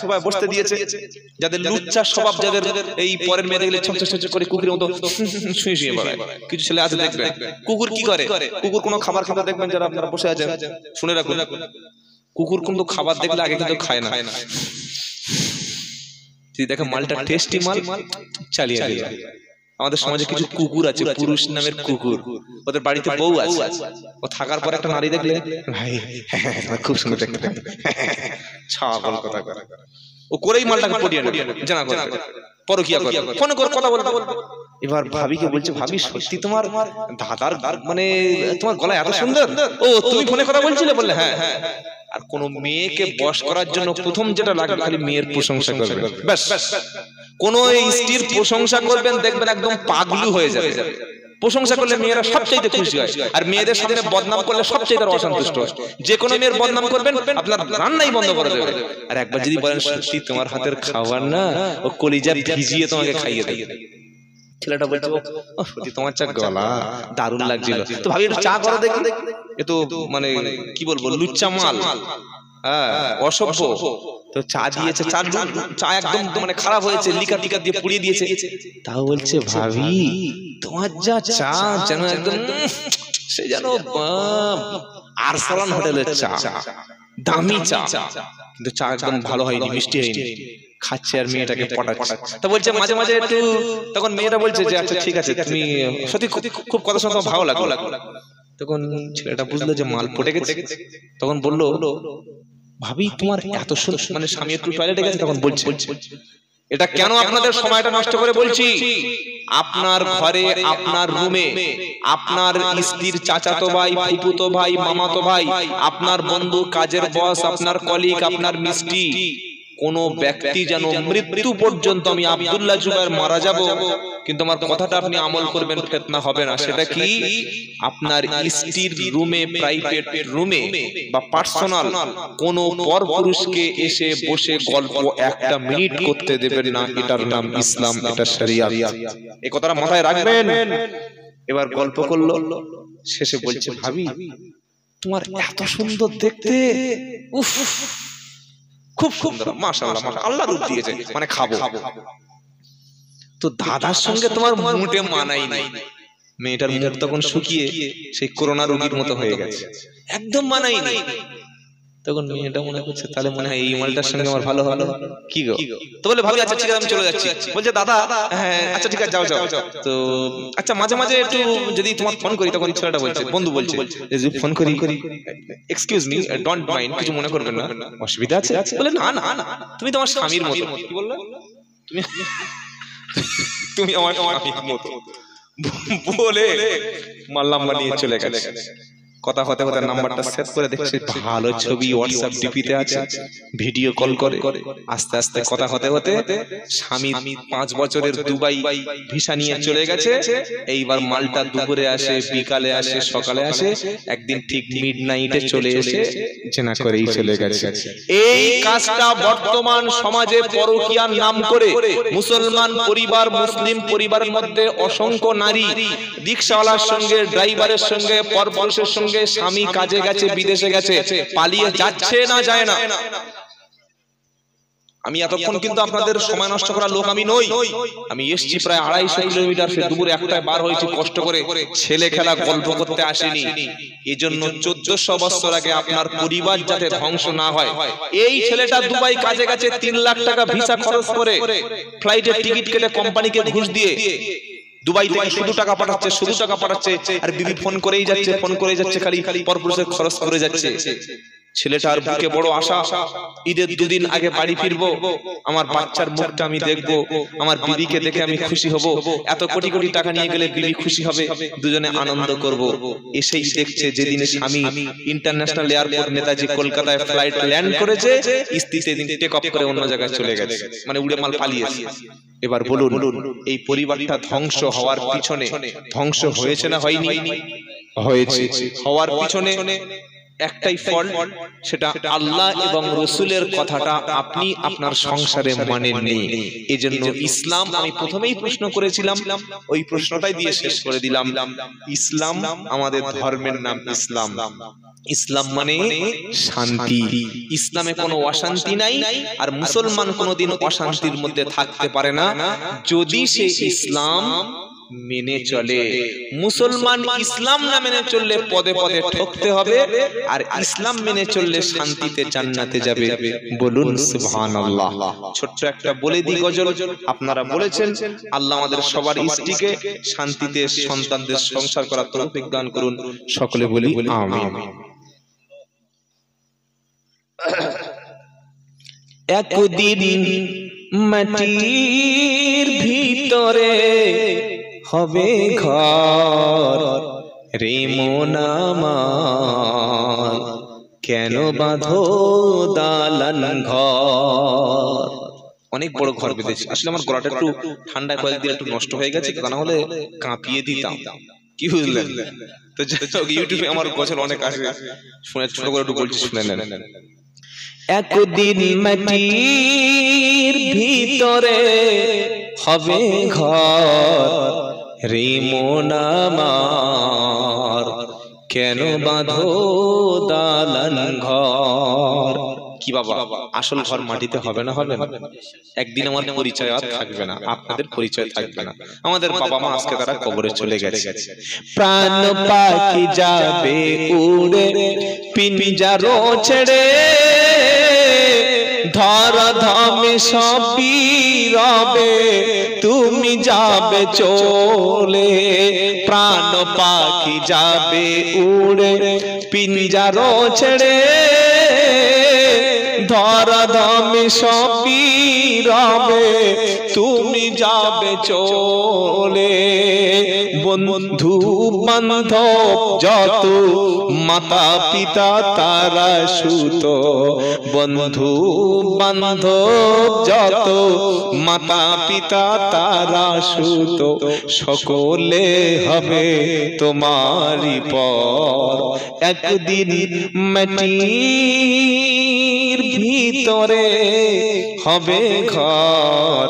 সবাই বসতে দিয়েছে। যাদের লুচ্চা স্বভাব, যাদের এই পরের মেয়ে দেখলে ছমছম করে কুকুরের মতো শুয়ে শুয়ে বেড়ায়, কিছু ছেলে আছে দেখবেন। কুকুর কি করে? কুকুর কোনো খাবার খেতে দেখবেন, যারা আপনারা বসে আছেন শুনে রাখুন, কুকুর কিন্তু খাবার দেখলে আগে কিন্তু খায় না। যদি দেখে মালটা টেস্টি মাল, চালিয়ে দিল। আমাদের সমাজে কিছু কুকুর আছে, পুরুষ নামের কুকুর, ওদের বাড়িতে বউ আছে, ও থাকার পর একটা নারী দেখলে ভাই খুব সুন্দর দেখতে, ছাগল কথা করে, ও করেই মালটাকে পটিয়ে নেবে, জানা করে পরকিয়া করে, ফোন করে কথা বলতে। এবার ভাবিকে বলছে, ভাবি সত্যি তোমার দাদার মানে তোমার গলা এত সুন্দর? ও তুমি ফোনে কথা বলছিলে? বললে হ্যাঁ। আর কোন মেয়েকে বশ করার জন্য প্রথম যেটা লাগবে, খালি মেয়ের প্রশংসা করবেন, ব্যাস। কোন স্ত্রীর প্রশংসা করবেন, দেখবেন একদম পাগলু হয়ে যাবে। প্রশংসা করলে মেয়েরা সবচাইতে খুশি হয়, আর মেয়েদের সামনে বদনাম করলে সবচাইতে অসন্তুষ্ট হয়। যে কোনো মেয়ের বদনাম করবেন, আপনার রান্নাই বন্ধ করে দেবে। আর একবার যদি বলেন সত্যি তোমার হাতের খাবার না, ও কলিজা ভিজিয়ে তোমাকে খাইয়ে দেবে। ছেলেটা বলছে সত্যি তোমার চা গলা দারুণ লাগছিল, তো ভাবি একটু চা করো দেখি। এ তো মানে কি বলবো, লুচ্চা মাল, হ্যাঁ অসভ্য। তো চা দিয়েছে, চা একদম মানে খারাপ হয়েছে, লিকার টিকার দিয়ে পুড়িয়ে দিয়েছে। তাও বলছে ভাবি তোমার যা চা যেন একদম সে যেন আরসালান হোটেলের চা, দামি চা, কিন্তু চা একদম ভালো হয়নি, মিষ্টি হয়নি। খাচ্ছে আর মেয়েটাকে পটাচ্ছে। তা বলছে মাঝে মাঝে একটু, তখন মেয়েটা বলছে যে আচ্ছা ঠিক আছে, তুমি সত্যি খুব কথা শুনে ভালো লাগলো। তখন ছেলেটা বুঝলো যে মাল পটে গেছে। তখন বললো ভাবি তোমার এত মানে স্বামী একটু টয়লেটে গেছে, তখন বলছে এটা কেন আপনাদের সময়টা নষ্ট করে বলছি। আপনার ঘরে, আপনার রুমে, আপনার স্ত্রীর চাচাতো ভাই, ফুফুতো ভাই, মামাতো ভাই, আপনার বন্ধু, কাজের বস, আপনার কলিগ, আপনার মিস্ত্রি, কোন ব্যক্তি যেন মৃত্যু পর্যন্ত, আমি আব্দুল্লাহ জুবায়ের মারা যাব কিন্তু আমার কথাটা আপনি আমল করবেন, ফিতনা হবে না। সেটা কি, আপনার স্ত্রীর রুমে, প্রাইভেট রুমে বা পার্সোনাল কোন পরপুরুষকে এসে বসে গল্প একটা মিনিট করতে দেবেন না। এটার নাম ইসলাম, এটা শরিয়াত। এই কথাটা মাথায় রাখবেন। এবার গল্প করলো, শেষে বলছে ভাবি তোমার এত সুন্দর দেখতে, উফ খুব সুন্দর, মাশাআল্লাহ মাশাআল্লাহ, আল্লাহ রূপ দিয়েছে, মানে খাবো। তো দাদার সঙ্গে তোমার মুটে মানাই নাই। মেয়েটার মুখ তখন শুকিয়ে সেই করোনা রোগীর মতো হয়ে গেছে, একদম মানাই নাই। তখন মেয়েটা মনে করছে তাহলে মনে হয় এই মালটার সঙ্গে আমার ভালো হলো। কি গো, তো বলে ভাবি আচ্ছা ঠিক আছে আমি চলে যাচ্ছি। বলছে দাদা হ্যাঁ আচ্ছা ঠিক আছে যাও যাও। তো আচ্ছা মাঝে মাঝে একটু যদি তোমার ফোন করি, তখন ছেলেটা বলছে, বন্ধু বলছে যদি ফোন করি, এক্সকিউজ মি ডোন্ট মাইন্ড, কিছু মনে করবেন না, অসুবিধা আছে? বলে না না না, তুমি তোমার স্বামীর মতো। কি বললে? তুমি আমার স্বামীর মতো বলে মাল্লাম বানিয়ে চলে গেছে। কথা হতে হতে নাম্বারটা সেভ করে দেখছি ভালো ছবি হোয়াটসঅ্যাপ ডিপিতে আছে, ভিডিও কল করে। আস্তে আস্তে কথা হতে হতে স্বামী 5 বছরের দুবাই ভিসা নিয়ে চলে গেছে। এইবার মালটা দুপুরে আসে, বিকালে আসে, সকালে আসে, একদিন ঠিক মিডনাইটে চলে এসে জেনা করেই চলে গেছে। এই কাজটা বর্তমান সমাজে পরকীয়ার নাম করে মুসলমান পরিবার, মুসলিম পরিবারের মধ্যে অসংখ্য নারী রিকশাওয়ালার সঙ্গে, ড্রাইভারের সঙ্গে, পরপুরুষের সঙ্গে, স্বামী কাজে গেছে, বিদেশে গেছে, পালিয়ে যাচ্ছে না যায় না। আমি এতক্ষণ কিন্তু আপনাদের সময় নষ্ট করার লোক আমি নই। আমি এসছি প্রায় 250 কিলোমিটার, সে দুপুরে একটায় বার হয়েছি কষ্ট করে, ছেলে খেলা গল্প করতে আসেনি। এজন্য 1400 বছর আগে আপনার পরিবার যাতে ধ্বংস না হয়, এই ছেলেটা দুবাই কাজে গেছে, 3 লাখ টাকা ভিসা খরচ করে, ফ্লাইটের টিকিট কেটে কোম্পানিকে ঘুষ দিয়ে দুবাই থেকে শুধু টাকা পাঠাচ্ছে, শুধু টাকা পাঠাচ্ছে, আর বিবি ফোন করেই যাচ্ছে, ফোন করে যাচ্ছে, খালি পরপুরুষের খরচ করে যাচ্ছে। ছেলেটার বুকে বড় আশা, ঈদের 2 দিন আগে বাড়ি ফিরবো, আমার বাচ্চার মুখটা আমি দেখবো, আমার বিবিকে দেখে আমি খুশি হব, এত কোটি কোটি টাকা নিয়ে গেলে বিবি খুশি হবে, দুজনে আনন্দ করব। এসেই দেখছে যেদিন স্বামী ইন্টারন্যাশনাল এয়ারপোর্ট নেতাজি কলকাতায় ফ্লাইট ল্যান্ড করেছে, স্ত্রী সেদিন টেক অফ করে অন্য জায়গায় চলে গেছে, মানে উড়ে মাল পালিয়েছে। এবার বলুন এই পরিবারটা ধ্বংস হওয়ার পিছনে, ধ্বংস হয়েছে না হয়নি? হয়েছে। হওয়ার পিছনে একটাই ফল্ট, সেটা আল্লাহ এবং রাসূলের কথাটা আপনি আপনার সংসারে মানেননি। এজন্য ইসলাম, আমি প্রথমেই প্রশ্ন করেছিলাম, ওই প্রশ্নটাই দিয়ে শেষ করে দিলাম। ইসলাম আমাদের ধর্মের নাম ইসলাম। ইসলাম মানে শান্তি, ইসলামে কোনো অশান্তি নাই, আর মুসলমান কোনোদিন অশান্তির মধ্যে থাকতে পারে না যদি সে ইসলাম মেনে চলে। মুসলমান ইসলাম না মেনে চললে পদে পদে ঠকতে হবে, আর ইসলাম মেনে চললে শান্তিতে জান্নাতে যাবে। বলুন সুবহানাল্লাহ। ছোট্ট একটা বলে দি গজল, আপনারা বলেছেন আল্লাহ আমাদের সবার স্ত্রীকে শান্তিতে সন্তানদের সংসার করার তৌফিক দান করুন। সকলে বলি আমিন। একদিন মাটির ভিতরে হবে ঘর রে মন আমার, কেন বাঁধো দালান ঘর। অনেক বড় ঘর বেঁধেছি। আসলে আমার গলাটা একটু ঠান্ডা কয়েকদিন একটু নষ্ট হয়ে গেছে, তা না হলে কাঁপিয়ে দিতাম, কি বুঝলেন? তো ইউটিউবে আমার গজল অনেক আছে, শুনে ছোট করে একটু বলছি, শুনে নেন। একদিন মাটির ভিতরে হবে ঘর, রে মন আমার কেন বাঁধো দালান ঘর। কি বাবা, আসল ঘর মাটিতে হবে না? হবে না? একদিন আমার পরিচয় আর থাকবে না, আপনাদের পরিচয় থাকবে না। আমাদের বাবা মা আজকে তারা কবরে চলে গেছে, প্রাণ পাখি যাবে উড়ে পিঞ্জারো ছেড়ে, ধরা ধামে সবই রবে তুমি যাবে চলে, প্রাণ পাখি যাবে উড়ে পিঞ্জারো ছেড়ে, ধরা ধামে সবই রবে তুমি যাবে চলে। বন্ধু বান্ধব যত মাতা পিতা তারা সুত, বন্ধু বান্ধব যত মাতা পিতা তারা সুত, সকলে হবে তোমারই পর। একদিন মাটির ভিতরে হবে ঘর,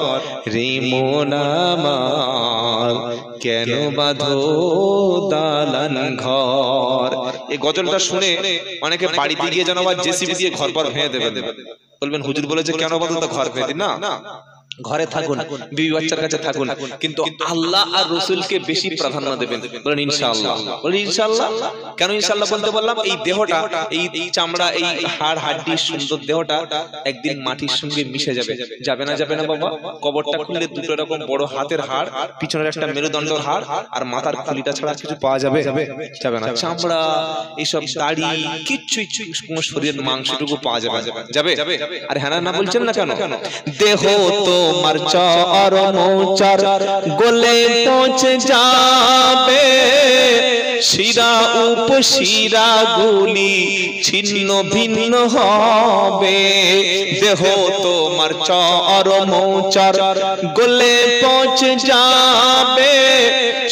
রে মন আমার কেন বাঁধো দালান ঘর। এই গজলটা শুনে অনেকে বাড়িতে গিয়ে যেন আবার জেসিবি দিয়ে ঘর পর ভেঙে দেবেন, বলবেন হুজুর বলেছে কেন বাঁধো, তো ঘর ভেঙে দিন না। ঘরে থাকুন, বিবি বাচ্চার কাছে থাকুন, কিন্তু আল্লাহ আর রসুলকে বেশি প্রাধান্য দেবেন। বলেন ইনশাআল্লাহ, বলেন ইনশাআল্লাহ। কেন ইনশাআল্লাহ বলতে বললাম? এই দেহটা, এই চামড়া, এই হাড় হাড্ডির সুন্দর দেহটা একদিন মাটির সঙ্গে মিশে যাবে। যাবে না? যাবে না বাবা? কবরটা খুললে দুটো রকম বড় হাতের হাড়, পিছনের একটা মেরুদণ্ডের হাড়, আর মাথার খুলিটা ছাড়া কিছু পাওয়া যাবে? যাবে না। চামড়া, এইসব দাড়ি, কিচ্ছু কোনো শরীরের মাংসটুকু পাওয়া যাবে? যাবে? আর হ্যাঁ না বলছেন না কেন? দেহ তো তোমার চর মোচার গলে পৌঁছে যাবে, শিরা উপশিরা গুলি ছিন্ন ভিন্ন হবে। দেহ তোমার চর মোচার গলে পৌঁছে যাবে,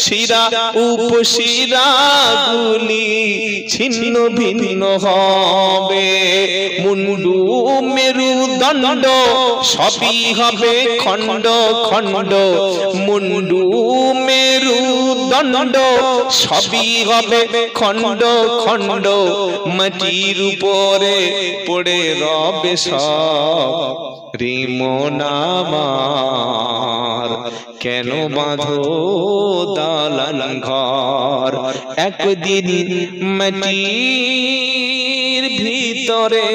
শিরা উপশিরা গুলি ছিন্ন ভিন্ন হবে। মুন্ডু মেরুদণ্ড সবই হবে খণ্ড খণ্ড, মুন্ডু মেরুদণ্ড সবই হবে খণ্ড খণ্ড, মাটির উপরে পড়ে রবে সব, রে মন আমার কেন বাঁধো দালান ঘর। একদিন মাটির ভিতরে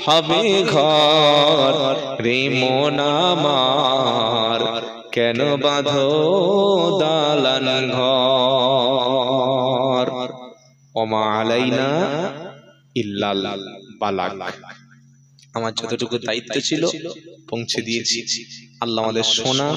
হবে ঘর, রে মন আমার কেন বাঁধো দালান ঘর। ওমা আলাইনা ইল্লাল বালাগ। আমার যতটুকু দায়িত্ব ছিল পৌঁছে দিয়েছি। আল্লাহ আমাদের শোনা